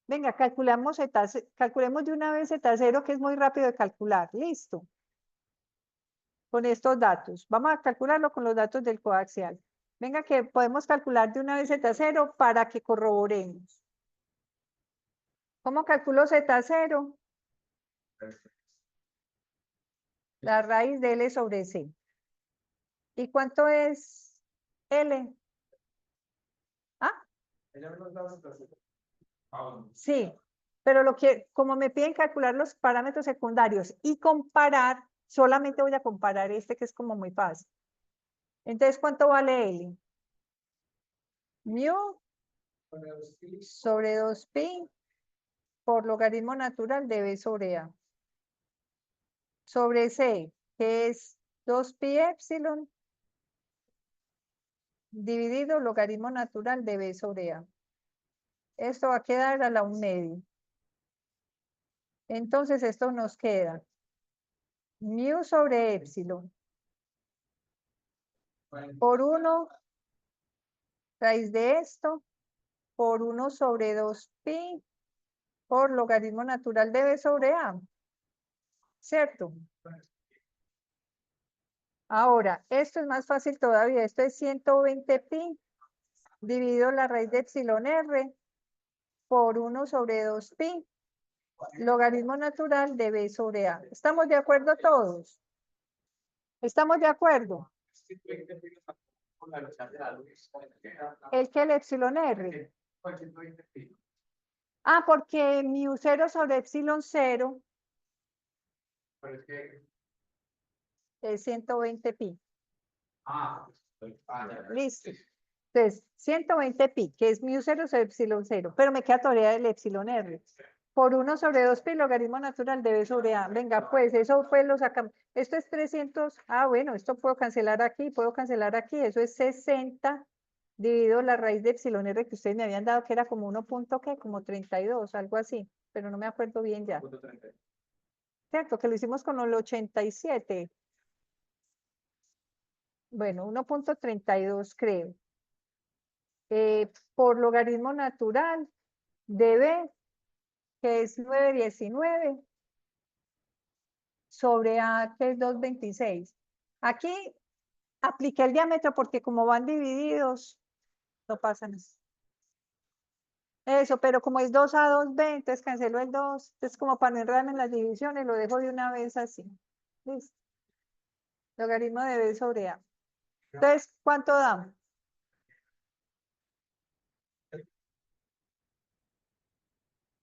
Venga, calculemos de una vez Z0, que es muy rápido de calcular. Listo. Con estos datos. Vamos a calcularlo con los datos del coaxial. Venga, que podemos calcular de una vez Z0 para que corroboremos. ¿Cómo calculo Z0? La raíz de L sobre C. ¿Y cuánto es L? ¿Ah? Sí, pero como me piden calcular los parámetros secundarios y comparar, solamente voy a comparar este que es como muy fácil. Entonces, ¿cuánto vale L? Mu sobre 2pi por logaritmo natural de B sobre A. Sobre C, que es 2pi epsilon dividido logaritmo natural de B sobre A. Esto va a quedar a la 1/2. Entonces, esto nos queda mu sobre epsilon por 1 raíz de esto por 1 sobre 2pi por logaritmo natural de B sobre A. ¿Cierto? Ahora, esto es más fácil todavía. Esto es 120pi dividido la raíz de epsilon r por 1 sobre 2pi logaritmo natural de B sobre A. ¿Estamos de acuerdo todos? ¿Estamos de acuerdo? El que el epsilon r. Ah, porque mu 0 sobre epsilon 0 Pero es que, es 120 pi. ya. Listo. Entonces, 120 pi, que es mu 0 sobre epsilon 0, pero me queda todavía el epsilon r. Por 1 sobre 2 pi logaritmo natural de b sobre a. Venga, pues eso pues lo sacamos. Esto es 300. Ah, bueno, esto puedo cancelar aquí, puedo cancelar aquí. Eso es 60 dividido la raíz de epsilon r que ustedes me habían dado, que era como 1 punto, ¿qué? Como 32, algo así. Pero no me acuerdo bien ya. Cierto, que lo hicimos con el 87. Bueno, 1.32 creo. Por logaritmo natural de b, que es 919, sobre a, que es 226. Aquí apliqué el diámetro porque como van divididos, no pasa nada. Eso, pero como es 2a 2b, entonces cancelo el 2. Entonces, como para no enredarme en las divisiones, lo dejo de una vez así. Listo. Logaritmo de b sobre a. Entonces, ¿cuánto da?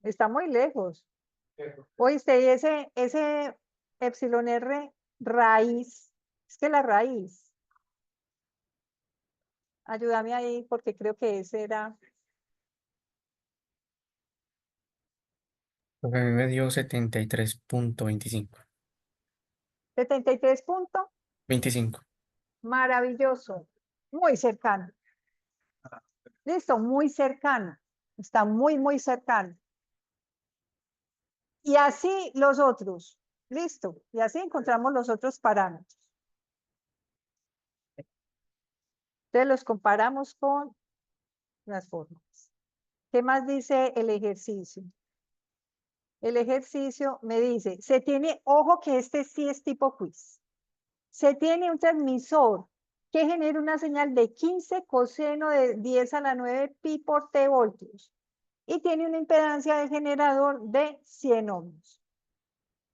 Está muy lejos. Oíste, y ese epsilon r raíz, es que la raíz, ayúdame ahí porque creo que ese era Lo que a mí me dio 73.25. 73 puntos. 25. Maravilloso, muy cercano. Listo, muy cercano. Está muy, muy cercano. Y así los otros. Listo. Y así encontramos los otros parámetros. Entonces los comparamos con las formas. ¿Qué más dice el ejercicio? El ejercicio me dice, se tiene, ojo que este sí es tipo quiz. Se tiene un transmisor que genera una señal de 15 coseno de 10 a la 9 pi por t voltios y tiene una impedancia de generador de 100 ohms.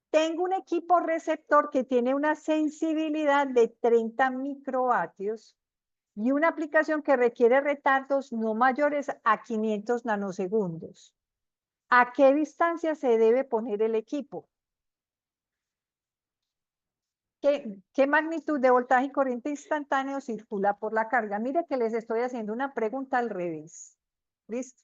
Tengo un equipo receptor que tiene una sensibilidad de 30 microvatios y una aplicación que requiere retardos no mayores a 500 nanosegundos. ¿A qué distancia se debe poner el equipo? ¿Qué magnitud de voltaje y corriente instantáneo circula por la carga? Mire que les estoy haciendo una pregunta al revés. ¿Listo?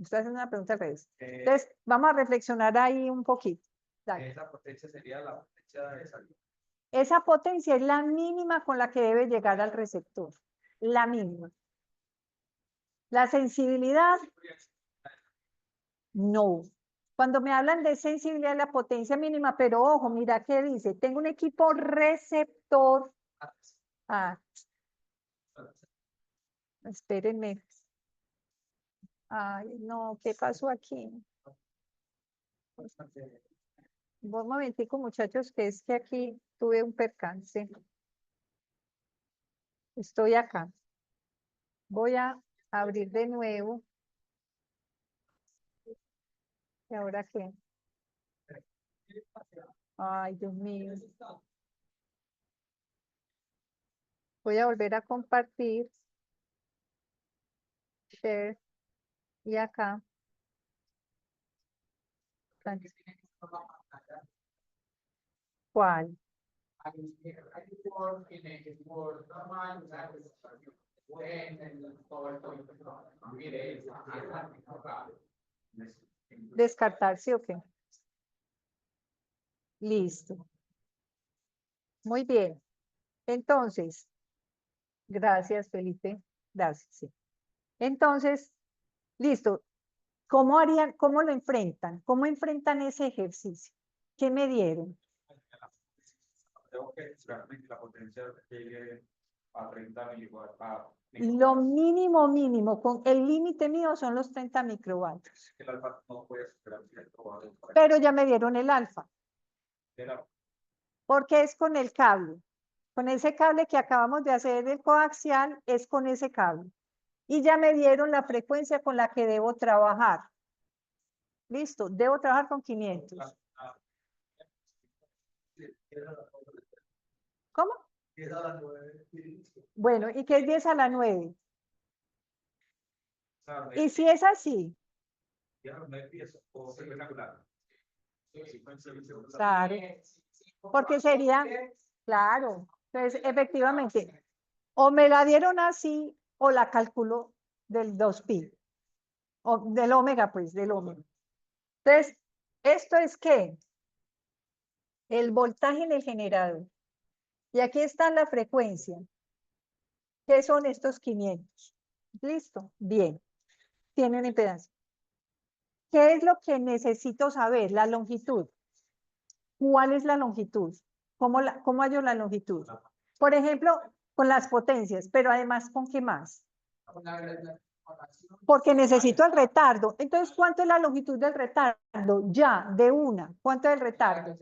Estoy haciendo una pregunta al revés. Entonces, vamos a reflexionar ahí un poquito. Dale. Esa potencia sería la potencia de salida. Esa potencia es la mínima con la que debe llegar al receptor. La mínima. La sensibilidad, no. Cuando me hablan de sensibilidad, la potencia mínima, pero ojo, mira qué dice. Tengo un equipo receptor. Ah, espérenme. Ay, no, ¿qué pasó aquí? Un momentico, muchachos, que es que aquí tuve un percance. Estoy acá. Voy a abrir de nuevo. ¿Y ahora qué? Ay, Dios mío. Voy a volver a compartir. Share. Y acá. ¿Cuál? Descartar, ¿sí o qué? Listo. Muy bien. Entonces, gracias, Felipe. Gracias, sí. Entonces, listo. ¿Cómo harían, cómo lo enfrentan? ¿Cómo enfrentan ese ejercicio? ¿Qué me dieron? Tengo que esperarme que la potencia llegue a 30 miliwatts. Lo mínimo, mínimo, con el límite mío son los 30 microvatios. El alfa no puede superar 100 watts. Pero ya me dieron el alfa. Porque es con el cable. Con ese cable que acabamos de hacer del coaxial, es con ese cable. Y ya me dieron la frecuencia con la que debo trabajar. Listo, debo trabajar con 500. ¿Cómo? Bueno, ¿y qué es 10 a la 9? Y si es así, Ya no hay pieza, o espectacular. Claro, porque sería, claro, entonces efectivamente, o me la dieron así o la calculo del 2pi, o del omega, pues, del omega. Entonces, esto es que el voltaje en el generador. Y aquí está la frecuencia. ¿Qué son estos 500? ¿Listo? Bien. Tienen impedancia. ¿Qué es lo que necesito saber? La longitud. ¿Cuál es la longitud? ¿Cómo hallo la longitud? Por ejemplo, con las potencias, pero además, ¿con qué más? Porque necesito el retardo. Entonces, ¿cuánto es la longitud del retardo? Ya, de una. ¿Cuánto es el retardo?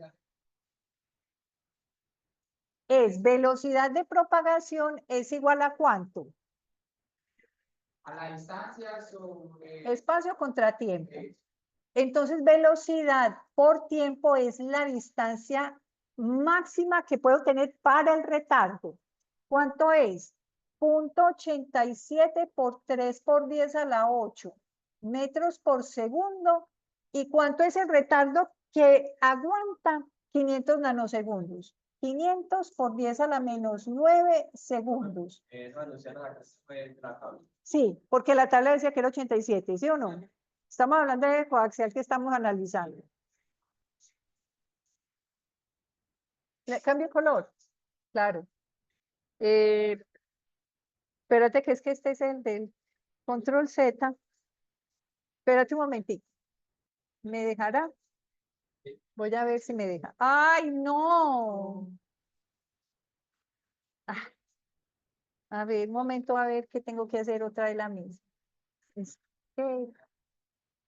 Es velocidad de propagación es igual a ¿cuánto? A la distancia sobre... Espacio contra tiempo. Entonces, velocidad por tiempo es la distancia máxima que puedo tener para el retardo. ¿Cuánto es? 0.87 por 3 por 10 a la 8 metros por segundo. ¿Y cuánto es el retardo que aguanta? 500 nanosegundos. 500 por 10 a la menos 9 segundos. Esa Luciana fue la tabla. Sí, porque la tabla decía que era 87, ¿sí o no? Estamos hablando de coaxial que estamos analizando. ¿Le cambio de color? Claro. Espérate que es que este es el del control Z. Espérate un momentito. ¿Me dejará? Voy a ver si me deja. ¡Ay, no! Ah, a ver, un momento, a ver qué tengo que hacer otra de la misma. Escape,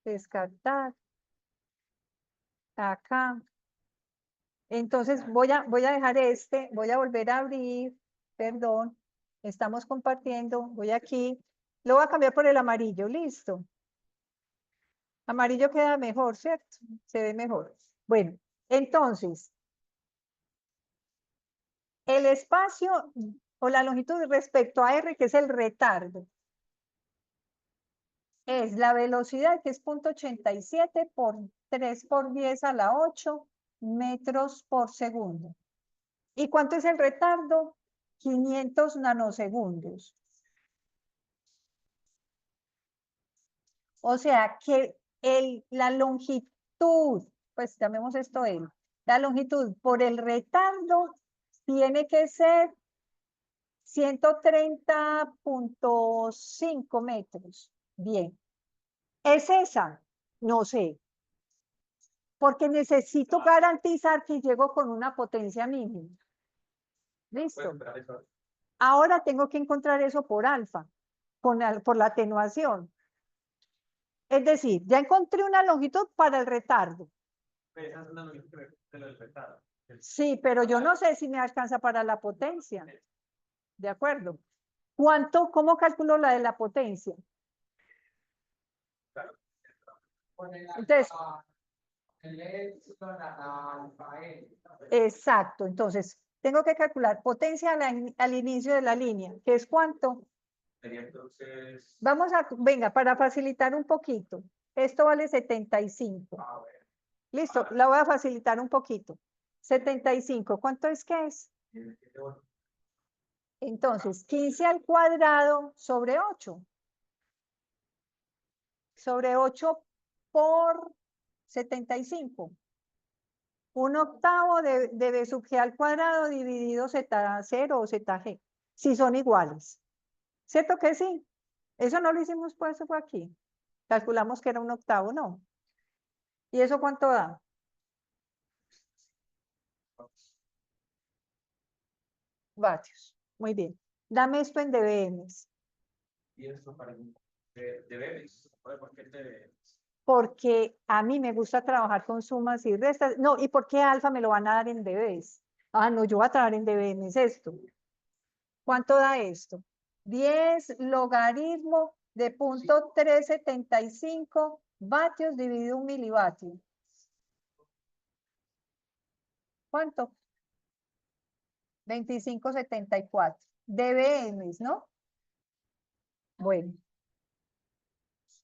descartar. Acá. Entonces voy a dejar este, voy a volver a abrir, perdón, estamos compartiendo, voy aquí, lo voy a cambiar por el amarillo, listo. Amarillo queda mejor, ¿cierto? Se ve mejor. Bueno, entonces, el espacio o la longitud respecto a R, que es el retardo, es la velocidad, que es 0.87 por 3 por 10 a la 8 metros por segundo. ¿Y cuánto es el retardo? 500 nanosegundos. O sea que la longitud, pues llamemos esto L, la longitud por el retardo tiene que ser 130.5 metros. Bien. ¿Es esa? No sé. Porque necesito garantizar que llego con una potencia mínima. ¿Listo? Ahora tengo que encontrar eso por alfa, por la atenuación. Es decir, ya encontré una longitud para el retardo. Esa es una longitud del retardo. Sí, pero yo no sé si me alcanza para la potencia. ¿De acuerdo? ¿Cómo calculo la de la potencia? Entonces, exacto. Entonces, tengo que calcular potencia al inicio de la línea, que es ¿cuánto? Entonces, Venga, para facilitar un poquito. Esto vale 75. Listo, la voy a facilitar un poquito. 75, ¿cuánto es que es? Entonces, 15 al cuadrado sobre 8. Sobre 8 por 75. 1/8 de B sub G al cuadrado dividido Z0 o ZG. Si son iguales. ¿Cierto que sí? Eso no lo hicimos, pues eso fue aquí. Calculamos que era 1/8, ¿no? ¿Y eso cuánto da? Vatios. Muy bien. Dame esto en dBms. y esto para debes, ¿por qué te Porque a mí me gusta trabajar con sumas y restas. No, ¿y por qué alfa me lo van a dar en dBs? Ah, no, yo voy a trabajar en dBms esto. ¿Cuánto da esto? 10 logaritmo de 0.375 vatios dividido 1 milivatio. ¿Cuánto? 2574. dBms, ¿no? Bueno.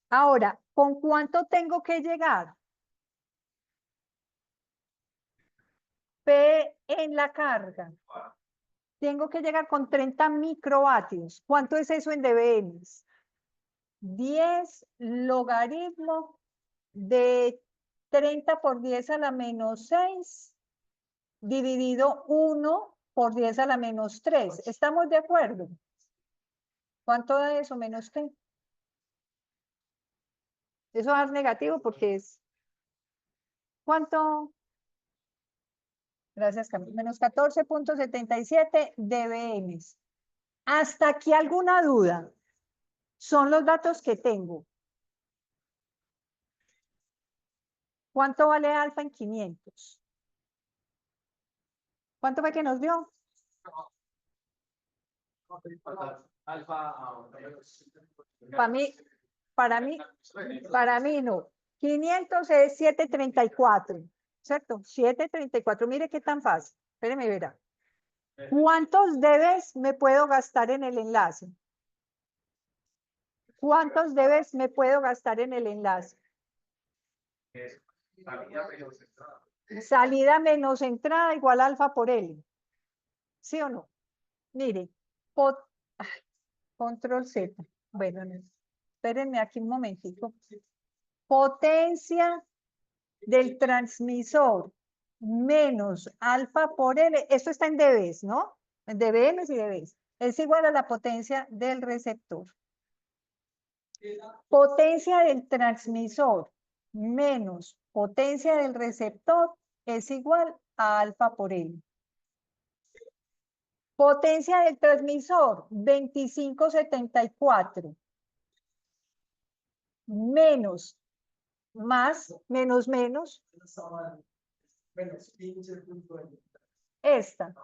Ahora, ¿Con cuánto tengo que llegar? P en la carga. Tengo que llegar con 30 microvatios. ¿Cuánto es eso en dBm? 10 logaritmo de 30 por 10 a la menos 6 dividido 1 por 10 a la menos 3. ¿Estamos de acuerdo? ¿Cuánto da eso? Menos qué. Eso es negativo porque es... ¿Cuánto? Gracias, Camila. Menos 14.77 dBm. ¿Hasta aquí alguna duda? Son los datos que tengo. ¿Cuánto vale alfa en 500? ¿Cuánto fue que nos dio? Para mí no. 500 es 734, ¿cierto? 734, mire qué tan fácil. Espéreme, verá. ¿Cuántos debes me puedo gastar en el enlace? ¿Cuántos debes me puedo gastar en el enlace? Salida menos entrada igual alfa por L. ¿Sí o no? Mire, control Z. Bueno, espérenme aquí un momentito. Potencia del transmisor menos alfa por L. Esto está en dBs, ¿no? En dBm y dBs. Es igual a la potencia del receptor. Potencia del transmisor menos potencia del receptor es igual a alfa por L. Potencia del transmisor, 2574. Menos, más, menos, menos. Esta.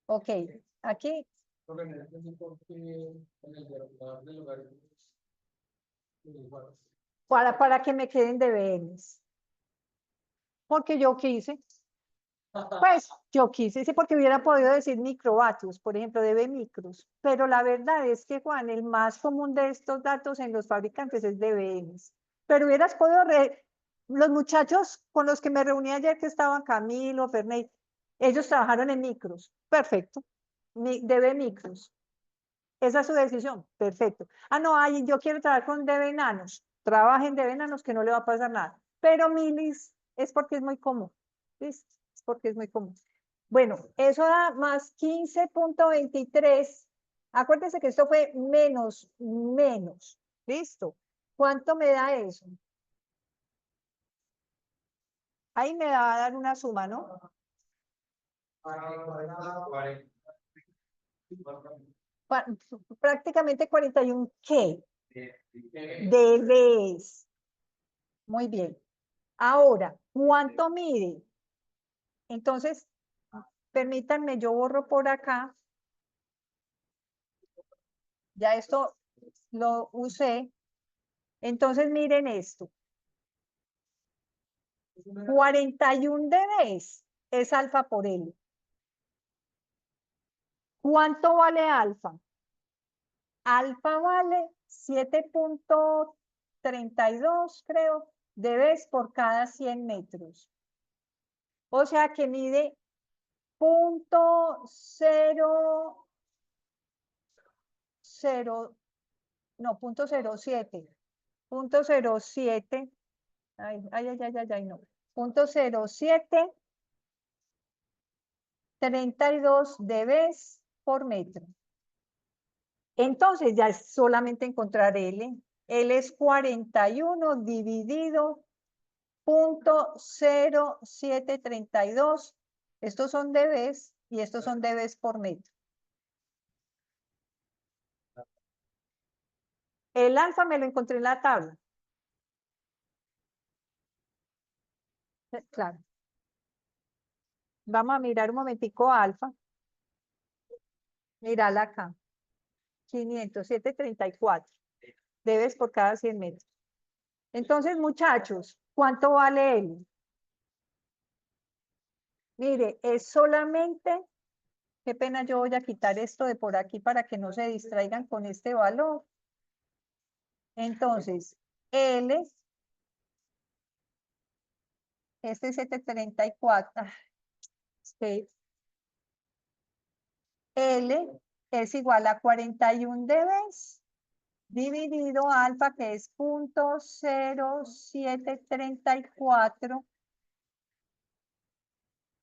Ok, aquí. Para que me queden dBms. Porque yo quise. Pues yo quise, sí, porque hubiera podido decir microvatios, por ejemplo, dB micros, pero la verdad es que, Juan, el más común de estos datos en los fabricantes es dBms. Pero hubieras podido, los muchachos con los que me reuní ayer, que estaban Camilo, Ferney, ellos trabajaron en micros, perfecto, dB micros. Esa es su decisión, perfecto. Ah, no, ay, yo quiero trabajar con dB nanos, trabajen dB nanos que no le va a pasar nada, pero milis es porque es muy común, ¿listo? Porque es muy común. Bueno, eso da más 15.23. Acuérdense que esto fue menos. ¿Listo? ¿Cuánto me da eso? Ahí me va a dar una suma, ¿no? Prácticamente 41, ¿qué? dBs. Muy bien. Ahora, ¿cuánto mide? Entonces, permítanme, yo borro por acá. Ya esto lo usé. Entonces, miren esto. 41 dBs es alfa por L. ¿Cuánto vale alfa? Alfa vale 7.32, creo, dBs por cada 100 metros. O sea que mide 0.07. No, 0.07. 0.07. Ay, no. 0.07. 32 dBs por metro. Entonces ya es solamente encontrar L. L es 41 dividido 0.0732. Estos son dBs y estos son dBs por metro. El alfa me lo encontré en la tabla. Claro. Vamos a mirar un momentico alfa. Mírala acá. 507.34 dBs por cada 100 metros. Entonces, muchachos, ¿cuánto vale L? Mire, es solamente, qué pena, yo voy a quitar esto de por aquí para que no se distraigan con este valor. Entonces, L, este es 734, ok. L es igual a 41 dB dividido alfa, que es 0.0734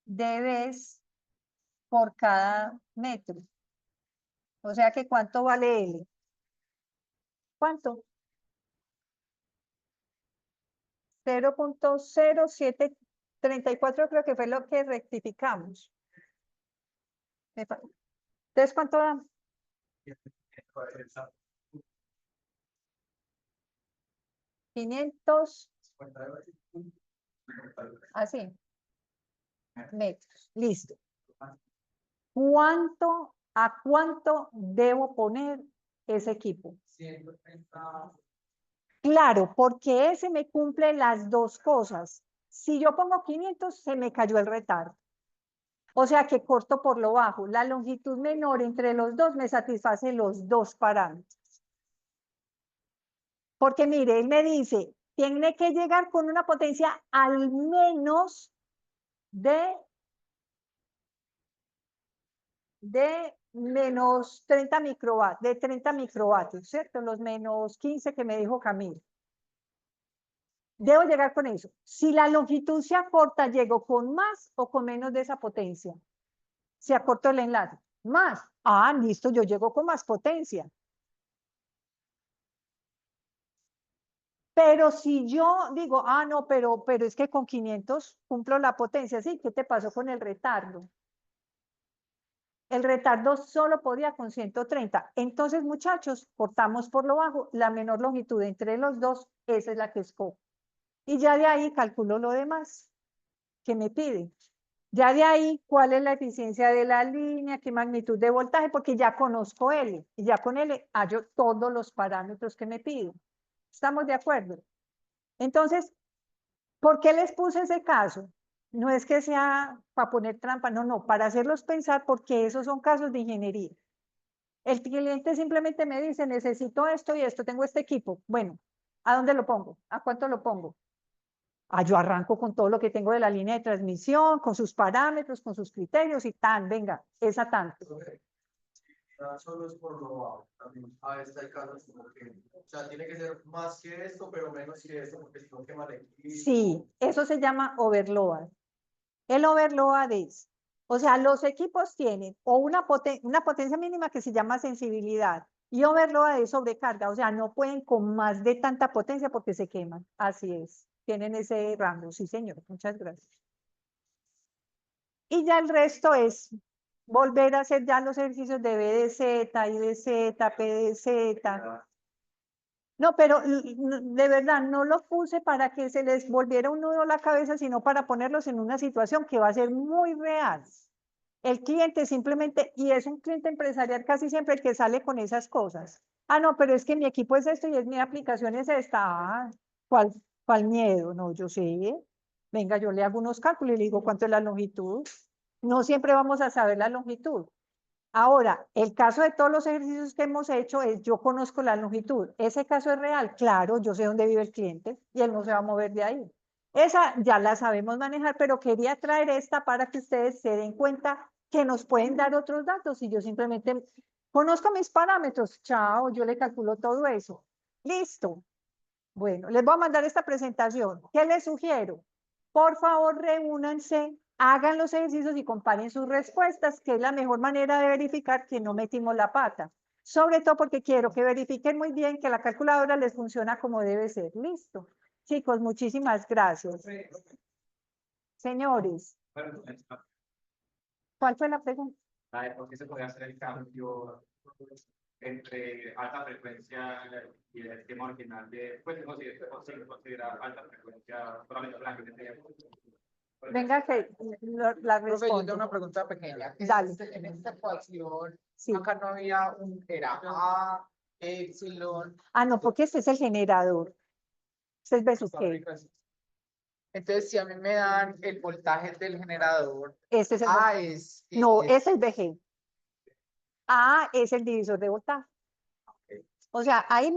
dB por cada metro. O sea que ¿cuánto vale L? ¿Cuánto? 0.0734 creo que fue lo que rectificamos. Entonces, ¿cuánto da? $500, así, metros. Listo. ¿A cuánto debo poner ese equipo? 130. Claro, porque ese me cumple las dos cosas. Si yo pongo 500, se me cayó el retardo. O sea que corto por lo bajo. La longitud menor entre los dos me satisface los dos parámetros. Porque mire, él me dice, tiene que llegar con una potencia al menos de menos 30 microvatios, de 30 microvatios, ¿cierto? Los menos 15 que me dijo Camilo. Debo llegar con eso. Si la longitud se acorta, ¿llego con más o con menos de esa potencia? Se acortó el enlace. Más. Ah, listo, yo llego con más potencia. Pero si yo digo, ah, no, pero es que con 500 cumplo la potencia, ¿sí? ¿Qué te pasó con el retardo? El retardo solo podía con 130. Entonces, muchachos, cortamos por lo bajo, la menor longitud entre los dos, esa es la que escojo. Y ya de ahí calculo lo demás que me piden. Ya de ahí, ¿cuál es la eficiencia de la línea? ¿Qué magnitud de voltaje? Porque ya conozco L. Y ya con L hallo todos los parámetros que me piden. ¿Estamos de acuerdo? Entonces, ¿por qué les puse ese caso? No es que sea para poner trampa, no, para hacerlos pensar, porque esos son casos de ingeniería. El cliente simplemente me dice, necesito esto y esto, tengo este equipo. Bueno, ¿a dónde lo pongo? ¿A cuánto lo pongo? Ah, yo arranco con todo lo que tengo de la línea de transmisión, con sus parámetros, con sus criterios y tan, venga, esa tanto. Solo es por lo bajo. También a veces hay casos como que, o sea, tiene que ser más que esto, pero menos que esto, porque si no quema el equipo. Sí, eso se llama overload. El overload es, o sea, los equipos tienen o una potencia mínima que se llama sensibilidad y overload es sobrecarga, o sea, no pueden con más de tanta potencia porque se queman. Así es, tienen ese rango, sí señor, muchas gracias. Y ya el resto es volver a hacer ya los ejercicios de BDZ, IDZ, PDZ. No, pero de verdad no lo puse para que se les volviera un nudo a la cabeza, sino para ponerlos en una situación que va a ser muy real. El cliente simplemente, y es un cliente empresarial casi siempre el que sale con esas cosas. Ah, no, pero es que mi equipo es esto y es mi aplicación es esta. Ah, ¿cuál miedo? No, yo sé. Venga, yo le hago unos cálculos y le digo cuánto es la longitud. No siempre vamos a saber la longitud. Ahora, el caso de todos los ejercicios que hemos hecho es, yo conozco la longitud. ¿Ese caso es real? Claro, yo sé dónde vive el cliente y él no se va a mover de ahí. Esa ya la sabemos manejar, pero quería traer esta para que ustedes se den cuenta que nos pueden dar otros datos y yo simplemente conozco mis parámetros. Chao, yo le calculo todo eso. Listo. Bueno, les voy a mandar esta presentación. ¿Qué les sugiero? Por favor, reúnanse, hagan los ejercicios y comparen sus respuestas, que es la mejor manera de verificar que no metimos la pata. Sobre todo porque quiero que verifiquen muy bien que la calculadora les funciona como debe ser. Listo. Chicos, muchísimas gracias. Señores, ¿cuál fue la pregunta? ¿Por qué se puede hacer el cambio entre alta frecuencia y el esquema original de, pues, considerar alta frecuencia solamente para que tenga? Venga, que la Profe, yo respondo. tengo una pregunta pequeña. Dale. En esta ecuación, Sí. acá no había era A, epsilon. Ah, no, porque este es el generador. Este es Besuquet. Entonces, si a mí me dan el voltaje del generador, Este es el A es... No, ese es VG. A es el divisor de voltaje. O sea, ahí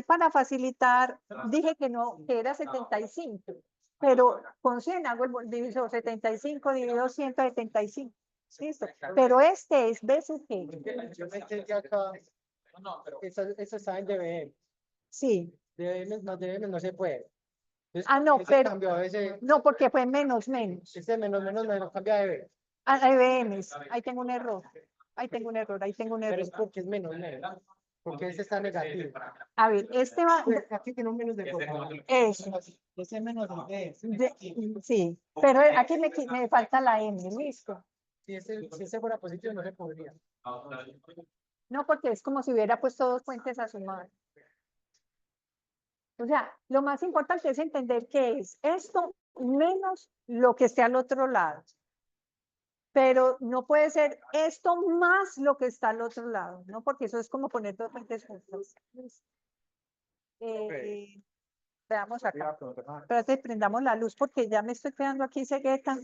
para facilitar, dije que no, que era 75, pero con 100 hago el diviso 75 dividido 175. Listo. Pero este es B sub G. Yo me entendí acá. Eso está en DBM. Sí. DBM no se puede. Entonces, Ah, no, ese pero cambio a veces, no, porque fue menos. ese menos cambia de B. Ah, EBMs. Ahí tengo un error. Ahí tengo un error. Pero es porque es menos. Porque ese está negativo. A ver, este va. Aquí tiene un menos de Eso. ese menos de Sí, pero aquí me falta la M, listo. Si ese fuera positivo, no se podría. No, porque es como si hubiera puesto dos fuentes a sumar. O sea, lo más importante es entender que es esto menos lo que esté al otro lado. Pero no puede ser esto más lo que está al otro lado, ¿no? Porque eso es como poner dos fuentes juntas. Veamos acá. Espérate, prendamos la luz porque ya me estoy quedando aquí cegueta.